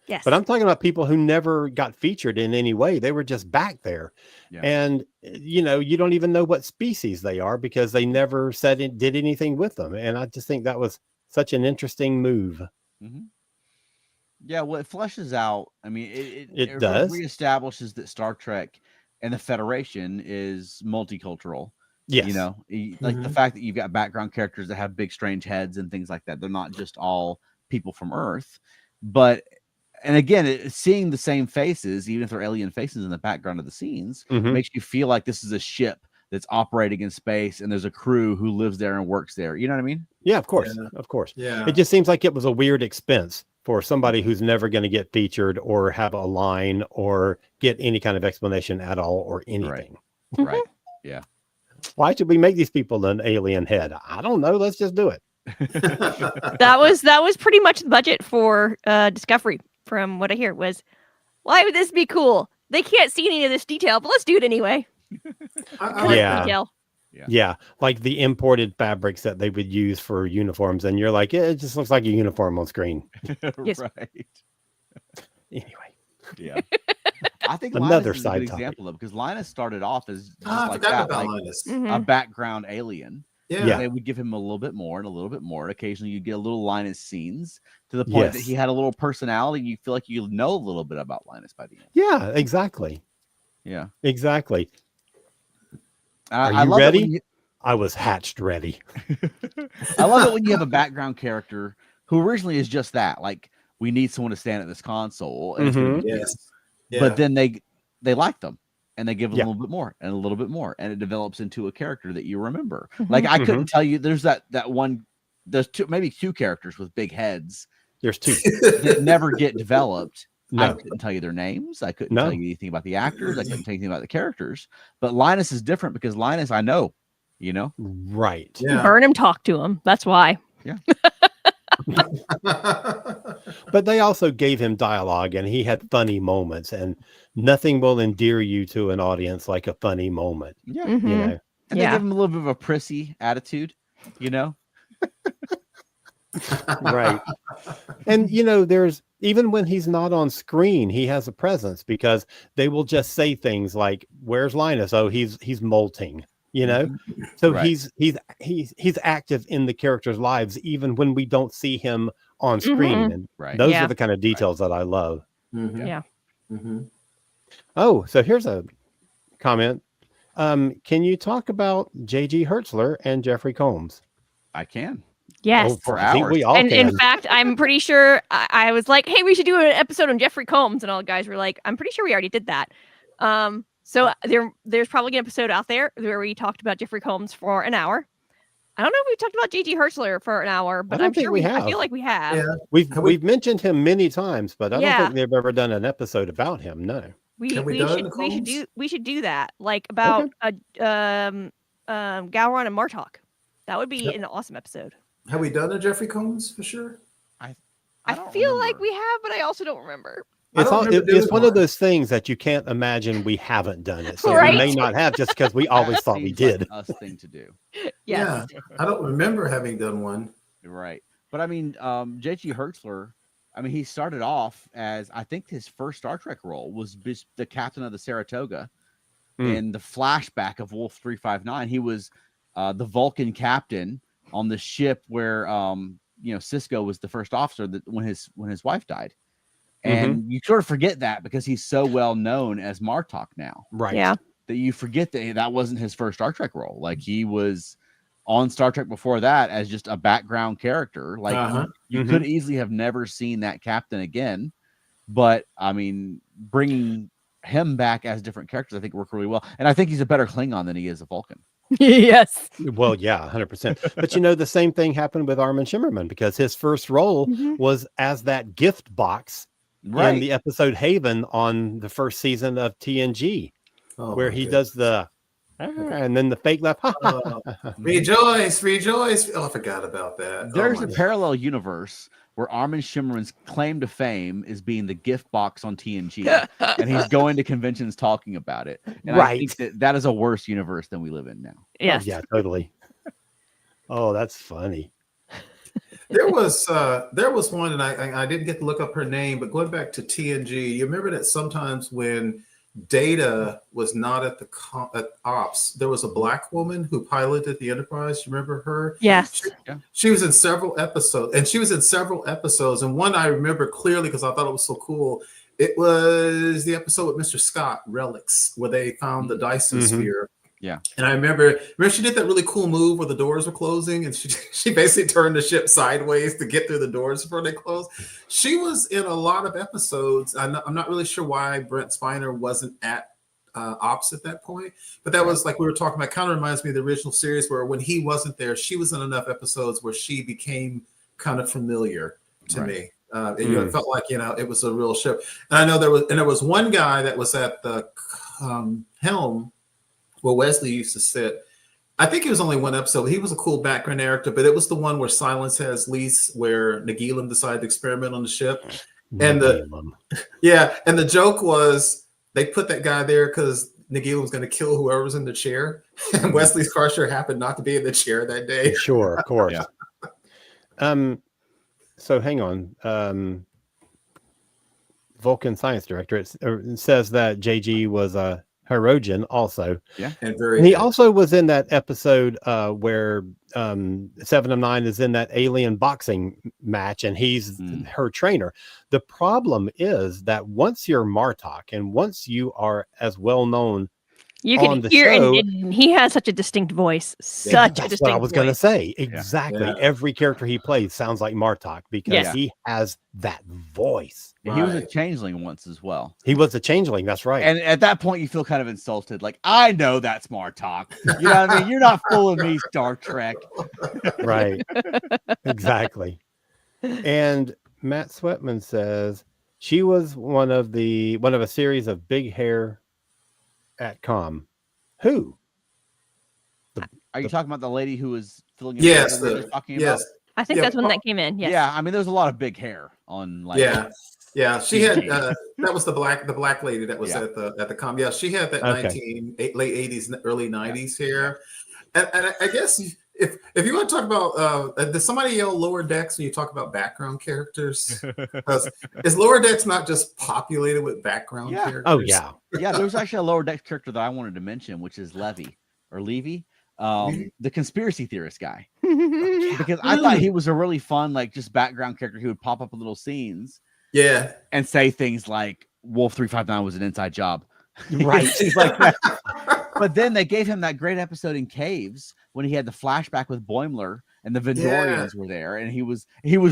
Yes. But I'm talking about people who never got featured in any way. They were just back there. Yeah. And, you don't even know what species they are because they never did anything with them. And I just think that was such an interesting move. Mm-hmm. Yeah, well, it fleshes out. I mean, it does. Reestablishes that Star Trek and the Federation is multicultural. Yes. Like the fact that you've got background characters that have big, strange heads and things like that. They're not just all people from Earth. And again, seeing the same faces, even if they're alien faces in the background of the scenes, makes you feel like this is a ship that's operating in space and there's a crew who lives there and works there. You know what I mean? Yeah, of course. Yeah. Of course. Yeah. It just seems like it was a weird expense for somebody who's never going to get featured or have a line or get any kind of explanation at all or anything. Right. Yeah. Why should we make these people an alien head? I don't know. Let's just do it. That was pretty much the budget for Discovery. from what I hear, was, why would this be cool? They can't see any of this detail, but let's do it anyway. Yeah. Detail. Yeah, like the imported fabrics that they would use for uniforms, and you're like, it just looks like a uniform on screen. Yes. Right. Anyway, Yeah. I think Another Linus is a side good topic. example of, because Linus started off as just I like forgot that, about like Linus. Mhm. a background alien. Yeah. They would give him a little bit more and a little bit more. Occasionally, you get a little Linus scenes to the point that Yes. he had a little personality. You feel like you know a little bit about Linus by the end. yeah, exactly. Yeah. Exactly. Are I you love it when ready? you- I was hatched ready. I love it when you have a background character who originally is just that. Like, we need someone to stand at this console, and it's gonna be Yes. you. Yeah. But then they like them, and they give them Yeah. a little bit more and a little bit more, and it develops into a character that you remember. Mhm. Like, I couldn't tell you. There's that one. There's maybe two characters with big heads There's two. that never get developed. I No. couldn't tell you their names. I couldn't No. tell you anything about the actors. I couldn't tell you anything about the characters. But Linus is different because Linus, I know. You know. Right. Yeah. Burnham talked to him. That's why. But they also gave him dialogue, and he had funny moments, and nothing will endear you to an audience like a funny moment. Yeah. Mhm. You know. And they give him a little bit of a prissy attitude. You know. Right. And there's, even when he's not on screen, he has a presence, because they will just say things like, "Where's Linus? Oh, he's molting." So Right. he's active in the characters' lives even when we don't see him on screen. Mhm. And Right. those Yeah. are the kind of details that I love. Mhm. Yeah. Mhm. Oh, so here's a comment. Can you talk about J.G. Hertzler and Jeffrey Combs? I can. Yes. Oh, for I think hours. we all And can. in fact, I'm pretty sure I was like, hey, we should do an episode on Jeffrey Combs. And all the guys were like, I'm pretty sure we already did that. So there's probably an episode out there where we talked about Jeffrey Combs for an hour. I don't know if we talked about J.G. Hertzler for an hour, but don't I'm think sure we I have. feel like we have. Yeah. We've mentioned him many times, but I don't Yeah. think they've ever done an episode about him. No. Have we done the We should do that, like about Gowron and Martok. That would be Yep. an awesome episode. Have we done a Jeffrey Combs for sure? I don't feel like remember. we have, but I also don't remember. I don't remember doing It's one of one. those things that you can't imagine we haven't done it. So Right? we may not have, just because we always That thought we seems like did. us thing to do. Yes. I don't remember having done one. Right. But I mean, J.G. Hertzler, I mean, he started off as, I think his first Star Trek role was the captain of the Saratoga in the flashback of Wolf 359. He was the Vulcan captain on the ship where, Sisko was the first officer when his wife died. And you sort of forget that because he's so well known as Martok now. Right. Yeah. That you forget that wasn't his first Star Trek role. Like, he was on Star Trek before that as just a background character. Like, you could easily have never seen that captain again. But I mean, bringing him back as different characters, I think worked really well. And I think he's a better Klingon than he is a Vulcan. Yes. Well, yeah, 100%. But the same thing happened with Armin Shimmerman, because his first role was as that gift box in the episode Haven on the first season of TNG, where he does the and then the fake laugh. Rejoice, rejoice. Oh, I forgot about that. There's a parallel universe where Armin Shimmerman's claim to fame is being the gift box on TNG, and he's going to conventions talking about it. And I think that is a worse universe than we live in now. Yes. Oh, yeah, totally. Oh, that's funny. There was one, and I didn't get to look up her name, but going back to TNG, you remember that sometimes when Data was not at at Ops, there was a black woman who piloted the Enterprise. You remember her? Yes. She was in several episodes, and one I remember clearly because I thought it was so cool. It was the episode with Mr. Scott, Relics, where they found the Dyson sphere. Yeah. And I remember she did that really cool move where the doors were closing, and she basically turned the ship sideways to get through the doors before they closed. She was in a lot of episodes. I'm not really sure why Brent Spiner wasn't at Ops at that point, but that was like we were talking about. Kind of reminds me of the original series where when he wasn't there, she was in enough episodes where she became kind of familiar to me. It felt like it was a real ship. And I know there was one guy that was at the helm where Wesley used to sit. I think it was only one episode. He was a cool background character, but it was the one where Silence Has Lease, where Nagilum decided to experiment on the ship. And Nagilum. and the joke was they put that guy there because Nagila was going to kill whoever was in the chair, and Wesley Crusher happened not to be in the chair that day. Sure, of course. Yeah. So hang on. Vulcan science director. It says that JG was a Hirogen also. Yeah. And he also was in that episode where 7 of 9 is in that alien boxing match, and he's her trainer. The problem is that once you're Martok and once you are as well known, you on can the hear, show, and he has such a distinct voice. Such a that's distinct what I was going to voice. say. Exactly. Yeah. Every character he plays sounds like Martok because he has that voice. He was a changeling once as well. He was a changeling. That's right. And at that point, you feel kind of insulted. Like, I know that's Martok. You know what I mean? You're not fooling me, Star Trek. Right. Exactly. And Matt Sweatman says she was one of a series of big hair at Com. Who? Are you talking about the lady who was filling in? Yes, we were just talking about? I think that's when that came in. Yes. Yeah, I mean, there's a lot of big hair on. Like, she had that was the black lady that was at the Com. Yeah, she had that late 80s, early 90s hair, and I guess if you want to talk about does somebody yell Lower Decks when you talk about background characters? Is Lower Decks not just populated with background characters? Oh yeah. Yeah, there's actually a Lower Decks character that I wanted to mention, which is Levy. The conspiracy theorist guy, because I thought he was a really fun, like, just background character who would pop up in little scenes, and say things like Wolf 359 was an inside job, right? Things like that. But then they gave him that great episode in Caves when he had the flashback with Boimler and the Vendorians were there, and he was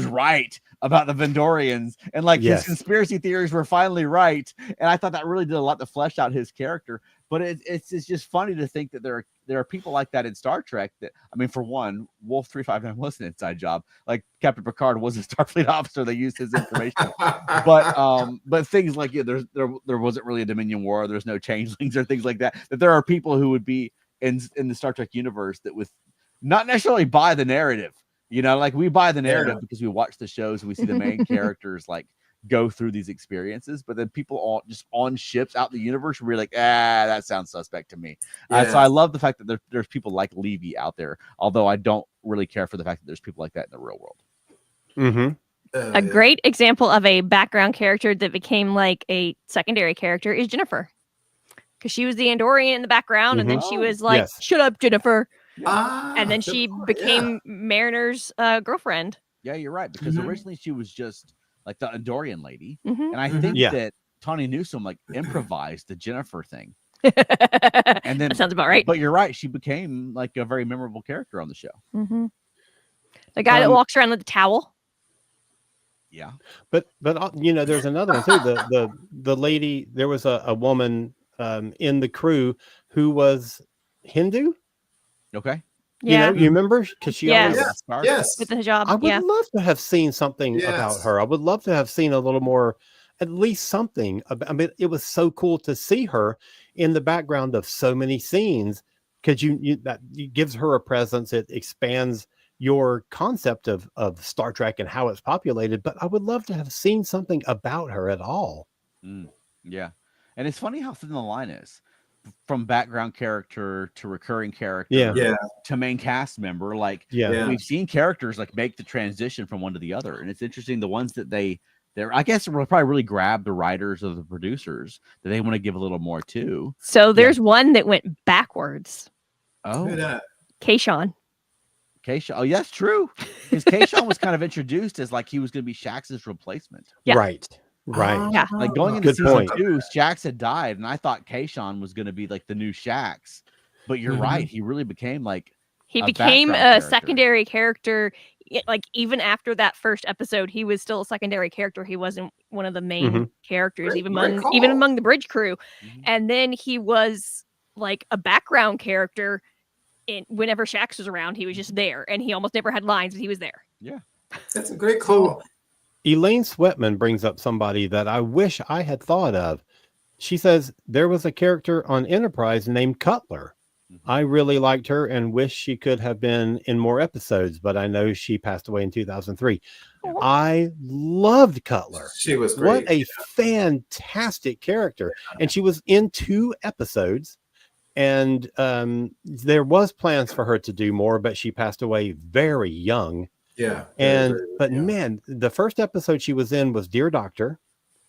right about the Vendorians, and like his conspiracy theories were finally right, and I thought that really did a lot to flesh out his character. But it's just funny to think that there are people like that in Star Trek. That, I mean, for one, Wolf 359 was an inside job. Like Captain Picard was a Starfleet officer. They used his information. but things like there wasn't really a Dominion War. There's no changelings or things like that. That there are people who would be in the Star Trek universe that with not necessarily buy the narrative. You know, like we buy the narrative because we watch the shows and we see the main characters like go through these experiences, but then people all just on ships out in the universe, we're like, that sounds suspect to me. So I love the fact that there's people like Levy out there, although I don't really care for the fact that there's people like that in the real world. Mm-hmm. A great example of a background character that became like a secondary character is Jennifer, because she was the Andorian in the background, and then she was like, shut up, Jennifer. And then she became Mariner's girlfriend. Yeah, you're right, because originally she was just like the Andorian lady, Mhm. and I think that Tawny Newsome like improvised the Jennifer thing, and then that sounds about right. But you're right, she became like a very memorable character on the show. Mm-hmm. The guy that walks around with the towel. Yeah, but you know, there's another one too. The lady, there was a woman in the crew who was Hindu. Okay. Yeah. You know, you remember? Because she always with the hijab. I would love to have seen something about her. I would love to have seen a little more, at least something about. I mean, it was so cool to see her in the background of so many scenes, because that gives her a presence. It expands your concept of Star Trek and how it's populated. But I would love to have seen something about her at all. Yeah, and it's funny how thin the line is from background character to recurring character to main cast member. Like we've seen characters like make the transition from one to the other, and it's interesting the ones that they're I guess will probably really grab the writers or the producers that they want to give a little more to. So there's one that went backwards. Oh, Kayshawn. Oh, yes, true. Because Kayshawn was kind of introduced as like he was going to be Shax's replacement. Yeah. Right. Yeah. Like going into season 2, Shax had died, and I thought Kayshawn was going to be like the new Shax. But you're right, he really became like he became a secondary character. Like even after that first episode, he was still a secondary character. He wasn't one of the main characters, even among the bridge crew. And then he was like a background character. Whenever Shax was around, he was just there, and he almost never had lines, but he was there. Yeah, that's a great call. Elaine Sweatman brings up somebody that I wish I had thought of. She says there was a character on Enterprise named Cutler. I really liked her and wish she could have been in more episodes, but I know she passed away in 2003. Oh. I loved Cutler. She was What great. a fantastic character. And she was in 2 episodes. And there was plans for her to do more, but she passed away very young. Yeah. But man, the first episode she was in was Dear Doctor.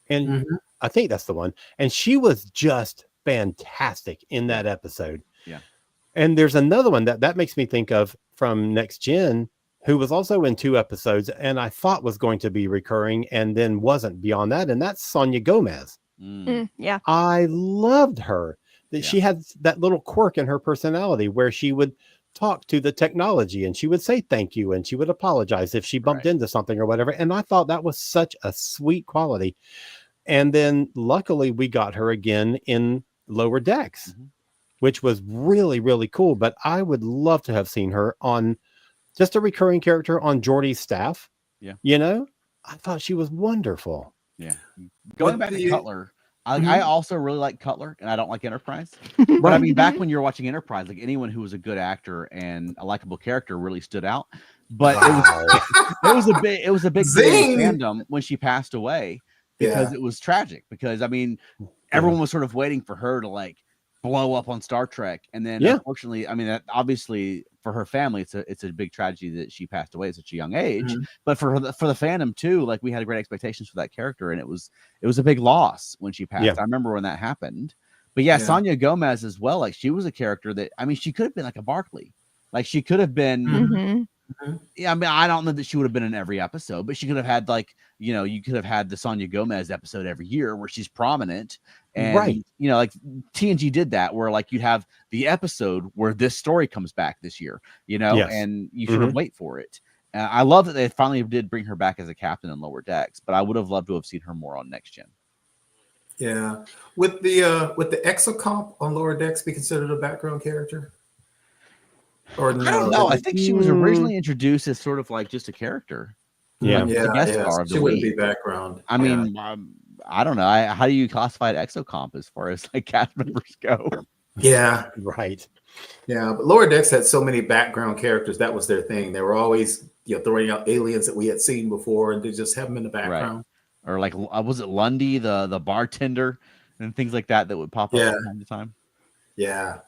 And Mhm. I think that's the one. And she was just fantastic in that episode. Yeah. And there's another one that makes me think of from Next Gen, who was also in 2 episodes and I thought was going to be recurring and then wasn't beyond that. And that's Sonia Gomez. Yeah. I loved her. That Yeah. she had that little quirk in her personality where she would talk to the technology and she would say thank you and she would apologize if she bumped into something or whatever. And I thought that was such a sweet quality. And then luckily we got her again in Lower Decks, which was really, really cool. But I would love to have seen her on just a recurring character on Geordie's staff. Yeah. You know, I thought she was wonderful. Yeah. Going back to Cutler, I also really like Cutler, and I don't like Enterprise. But I mean, back when you were watching Enterprise, like anyone who was a good actor and a likable character really stood out. But it was a big Zing! fandom when she passed away because it was tragic. Because I mean, everyone was sort of waiting for her to like blow up on Star Trek, and then unfortunately, I mean, that obviously for her family, it's a big tragedy that she passed away at such a young age. But for the fandom too, like we had great expectations for that character, and it was a big loss when she passed. I remember when that happened. But Sonia Gomez as well, like she was a character that, I mean, she could have been like a Barclay, like she could have been. Yeah, I mean, I don't know that she would have been in every episode, but she could have had like, you know, you could have had the Sonia Gomez episode every year where she's prominent. And, you know, like TNG did that where like you'd have the episode where this story comes back this year, you know, and you sort of wait for it. I love that they finally did bring her back as a captain in Lower Decks, but I would have loved to have seen her more on Next Gen. Yeah. Would the Exocomp on Lower Decks be considered a background character? Or no? I don't know. I think she was originally introduced as sort of like just a character. Yeah. Like the guest star of the She wouldn't week. be background. I mean, I don't know. How do you classify an Exocomp as far as like cast members go? Yeah. Right. Yeah. But Lower Decks had so many background characters. That was their thing. They were always, you know, throwing out aliens that we had seen before and they just have them in the background. Or like, was it Lundy, the bartender, and things like that would pop up from time to time? Yeah.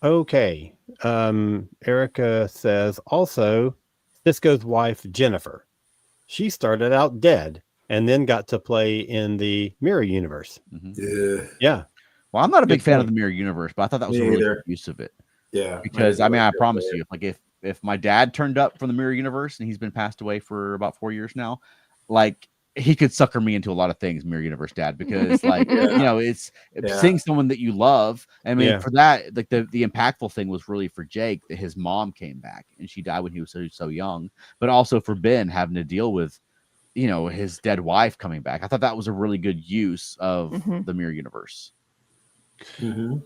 Okay. Erica says also Cisco's wife, Jennifer. She started out dead and then got to play in the Mirror Universe. Yeah. Well, I'm not a big fan of the Mirror Universe, but I thought that was a really good use of it. Yeah. Because I mean, I promise you, like if my dad turned up from the Mirror Universe and he's been passed away for about 4 years now, like he could sucker me into a lot of things, Mirror Universe dad, because like you know, it's seeing someone that you love. I mean, for that, like the impactful thing was really for Jake that his mom came back and she died when he was so young, but also for Ben having to deal with, you know, his dead wife coming back. I thought that was a really good use of the Mirror Universe. And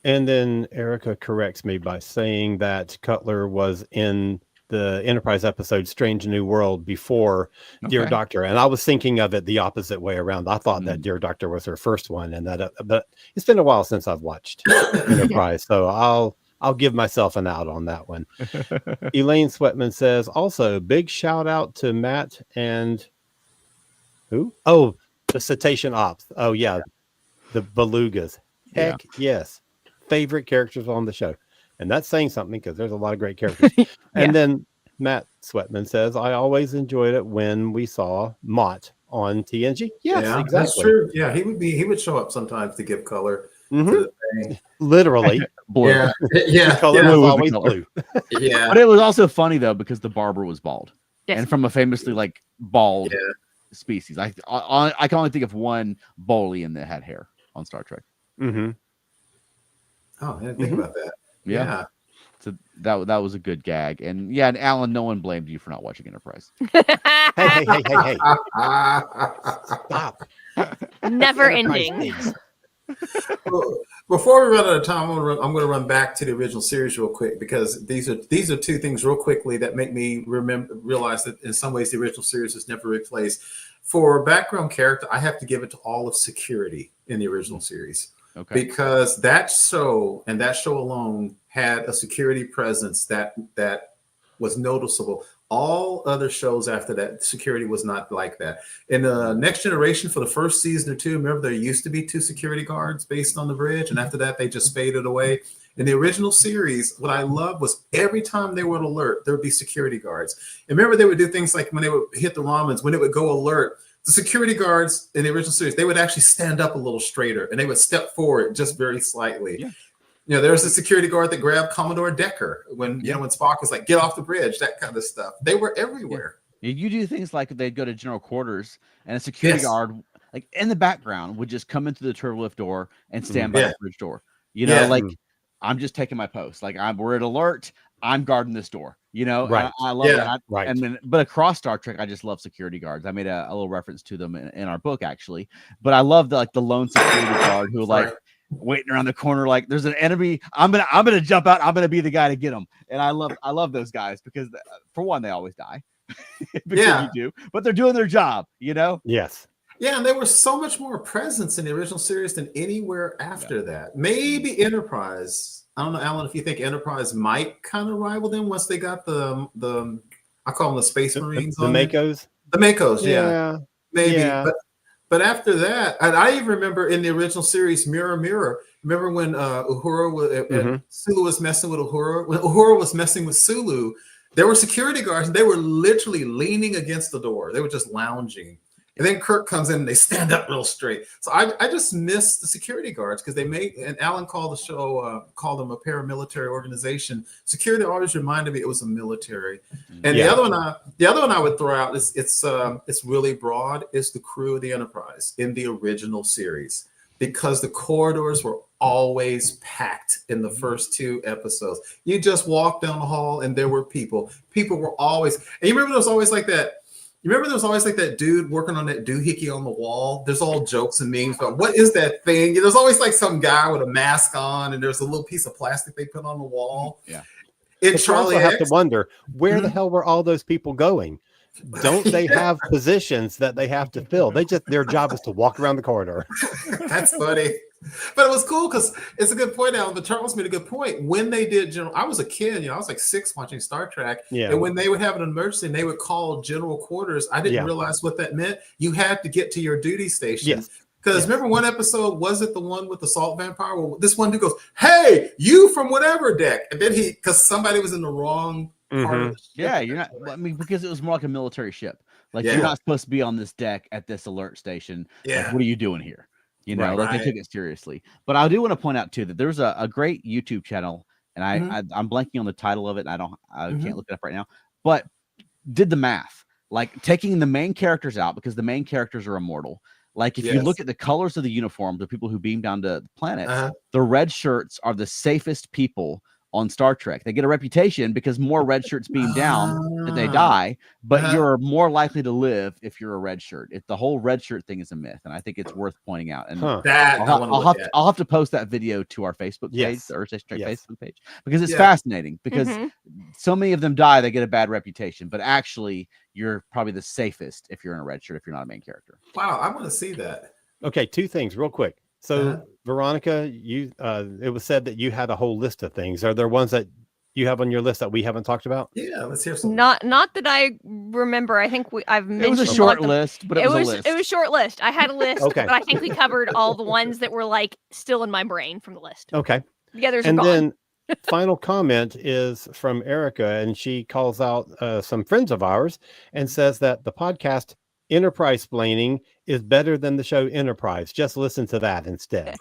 then Erica corrects me by saying that Cutler was in the Enterprise episode Strange New World before Dear Doctor, and I was thinking of it the opposite way around. I thought that Dear Doctor was her first one, and that but it's been a while since I've watched Enterprise, so I'll give myself an out on that one. Elaine Sweatman says also big shout out to Matt and who? Oh, the Cetacean Ops. Oh yeah, the Belugas. Heck yes, favorite characters on the show. And that's saying something because there's a lot of great characters. And then Matt Sweatman says, I always enjoyed it when we saw Mott on TNG. Yes, exactly. That's true. Yeah, he would show up sometimes to give color to the thing. Literally. Blue. Yeah. Color was always blue. Yeah. But it was also funny though, because the barber was bald. And from a famously like bald species. I can only think of one Bolian that had hair on Star Trek. Oh, I didn't think about that. Yeah. So that was a good gag. And and Alan, no one blamed you for not watching Enterprise. Hey. Stop. Never ending. Before we run out of time, I'm going to run back to the original series real quick, because these are two things real quickly that make me realize that in some ways the original series was never replaced. For background character, I have to give it to all of security in the original series. Okay. because that show and that show alone had a security presence that was noticeable. All other shows after that, security was not like that. In the Next Generation, for the first season or two, remember there used to be 2 security guards based on the bridge, and after that they just faded away. In the original series, what I loved was every time they would alert, there would be security guards. And remember, they would do things like when they would hit the Romans, when it would go alert, the security guards in the original series, they would actually stand up a little straighter and they would step forward just very slightly. Yeah. You know, there was a security guard that grabbed Commodore Decker when, you know, when Spock was like, get off the bridge, that kind of stuff. They were everywhere. Yeah. You do things like they'd go to general quarters and a security guard, like in the background, would just come into the turbo lift door and stand by the bridge door. You know, like I'm just taking my post. Like we're at alert. I'm guarding this door. You know, Right. I love that. Right. And then, but across Star Trek, I just love security guards. I made a little reference to them in our book, actually. But I love the lone security guard who waiting around the corner, like there's an enemy. I'm gonna jump out. I'm gonna be the guy to get them. And I love those guys because for one, they always die. You do, but they're doing their job. You know. Yes. Yeah, and there was so much more presence in the original series than anywhere after that. Maybe Enterprise. I don't know, Alan, if you think Enterprise might kind of rival them once they got the I call them the Space Marines. The Makos. The Makos, yeah. Maybe. Yeah. But after that, and I even remember in the original series, Mirror Mirror. Remember when Uhura Sulu was messing with Uhura? When Uhura was messing with Sulu, there were security guards and they were literally leaning against the door. They were just lounging. And then Kirk comes in and they stand up real straight. So I just miss the security guards because they made, and Alan called the show, called them a paramilitary organization. Security always reminded me it was a military. And the other one I would throw out is it's really broad. It's the crew of the Enterprise in the original series because the corridors were always packed in the first 2 episodes. You just walked down the hall and there were people. People were always, and you remember there was always like that. You remember there was always like that dude working on that doohickey on the wall? There's all jokes and memes about what is that thing? There's always like some guy with a mask on and there's a little piece of plastic they put on the wall. Yeah. In But Charlie you also have X, to wonder, where the hell were all those people going? Don't they have positions that they have to fill? Their job is to walk around the corridor. That's funny. But it was cool because it's a good point, Alan. But Charles made a good point. When they did general, I was a kid, I was like 6 watching Star Trek. Yeah. And when they would have an emergency and they would call general quarters, I didn't realize what that meant. You had to get to your duty station. Yes. Because remember one episode, was it the one with the salt vampire? Well, this one dude goes, "Hey, you from whatever deck." And then because somebody was in the wrong part of the ship. Yeah, you're not. I mean, because it was more like a military ship. Like you're not supposed to be on this deck at this alert station. Yeah. Like, what are you doing here? You know, they took it seriously. But I do want to point out too that there's a great YouTube channel, and I'm blanking on the title of it. And I can't look it up right now. But did the math, like taking the main characters out because the main characters are immortal. Like if you look at the colors of the uniforms of people who beam down to the planet, the red shirts are the safest people on Star Trek. They get a reputation because more red shirts beam down that they die, but you're more likely to live if you're a red shirt. The whole red shirt thing is a myth, and I think it's worth pointing out. And I'll have to post that video to our Facebook page, the Earth Station Trek Facebook page, because it's fascinating. Because so many of them die, they get a bad reputation, but actually, you're probably the safest if you're in a red shirt if you're not a main character. Wow, I want to see that. Okay, 2 things real quick. So, Veronica, it was said that you had a whole list of things. Are there ones that you have on your list that we haven't talked about? Yeah, let's hear some. Not that I remember. I think I've mentioned. It was a short list, but it was a list. It was short list. I had a list, but I think we covered all the ones that were like still in my brain from the list. Okay. The others and are gone. Then final comment is from Erica, and she calls out some friends of ours and says that the podcast Enterprise Splaining is better than the show Enterprise. Just listen to that instead.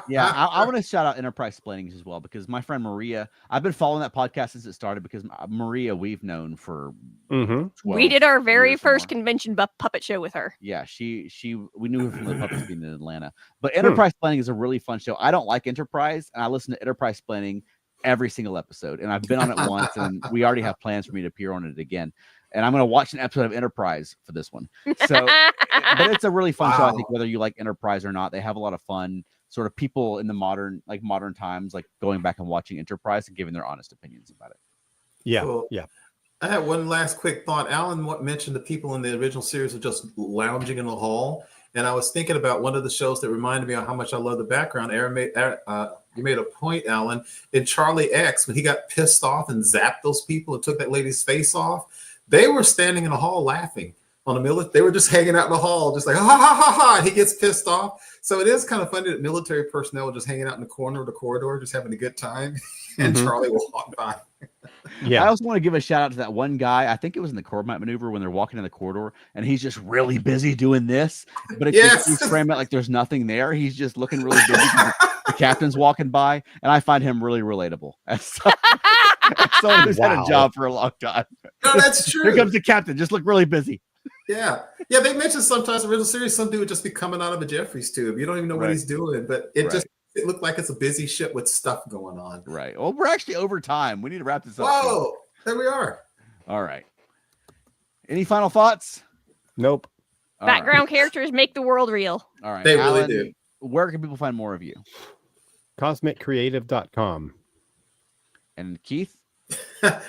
Yeah, I want to shout out Enterprise Splaining as well, because my friend Maria, I've been following that podcast since it started, because Maria we've known for 12 we did our very years first more. convention puppet show with her. Yeah, we knew her from the puppets being in Atlanta. But Enterprise Splaining is a really fun show. I don't like Enterprise, and I listen to Enterprise Splaining every single episode, and I've been on it once, and we already have plans for me to appear on it again. And I'm going to watch an episode of Enterprise for this one. So, but it's a really fun show. I think whether you like Enterprise or not, they have a lot of fun sort of people in the modern times, like going back and watching Enterprise and giving their honest opinions about it. Yeah. Cool. Yeah. I had one last quick thought. Alan mentioned the people in the original series were just lounging in the hall. And I was thinking about one of the shows that reminded me of how much I love the background. You made a point, Alan, in Charlie X, when he got pissed off and zapped those people and took that lady's face off. They were standing in the hall laughing on the military. They were just hanging out in the hall, just like, ha, ha, ha, ha. And he gets pissed off. So it is kind of funny that military personnel are just hanging out in the corner of the corridor, just having a good time. And Charlie will walk by. Yeah. I also want to give a shout out to that one guy. I think it was in the Corbomite maneuver when they're walking in the corridor and he's just really busy doing this. But if you frame it like there's nothing there, he's just looking really busy. The captain's walking by, and I find him really relatable. As someone who's had a job for a long time. No, that's true. Here comes the captain. Just look really busy. Yeah. Yeah, they mentioned sometimes in the series, some dude would just be coming out of a Jeffries tube. You don't even know what he's doing, but it looked like it's a busy ship with stuff going on. Right. Well, we're actually over time. We need to wrap this up. Whoa, there we are. All right. Any final thoughts? Nope. Background characters make the world real. All right. They Alan, really do. Where can people find more of you? CosmicCreative.com. And Keith?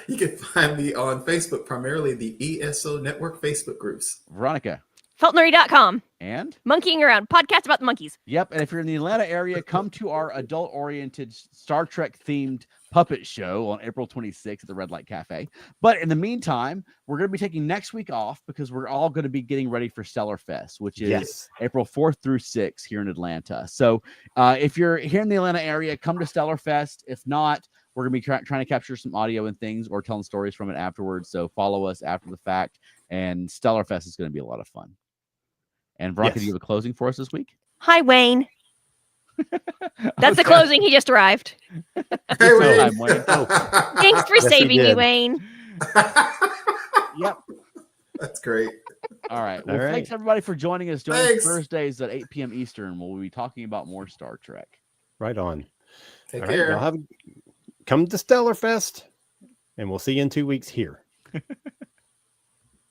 You can find me on Facebook, primarily the ESO Network Facebook groups. Veronica? Feltnery.com. And? Monkeying Around, podcast about the monkeys. Yep. And if you're in the Atlanta area, come to our adult-oriented Star Trek-themed puppet show on April 26th at the Red Light Cafe. But in the meantime, we're going to be taking next week off because we're all going to be getting ready for Stellar Fest, which is April 4th through 6th here in Atlanta. So if you're here in the Atlanta area, come to Stellar Fest. If not, we're going to be trying to capture some audio and things or telling stories from it afterwards. So follow us after the fact. And Stellar Fest is going to be a lot of fun. And Veronica, do you have a closing for us this week? Hi, Wayne. That's the closing. He just arrived. Hey, Wayne. Wayne. Oh. Thanks for saving me, Wayne. Yep. That's great. All right. Well, All right. thanks everybody for joining us. Join us Thanks. Thursdays at 8 p.m. Eastern. We'll be talking about more Star Trek. Right on. Take All care. right, come to Stellar Fest, and we'll see you in 2 weeks here.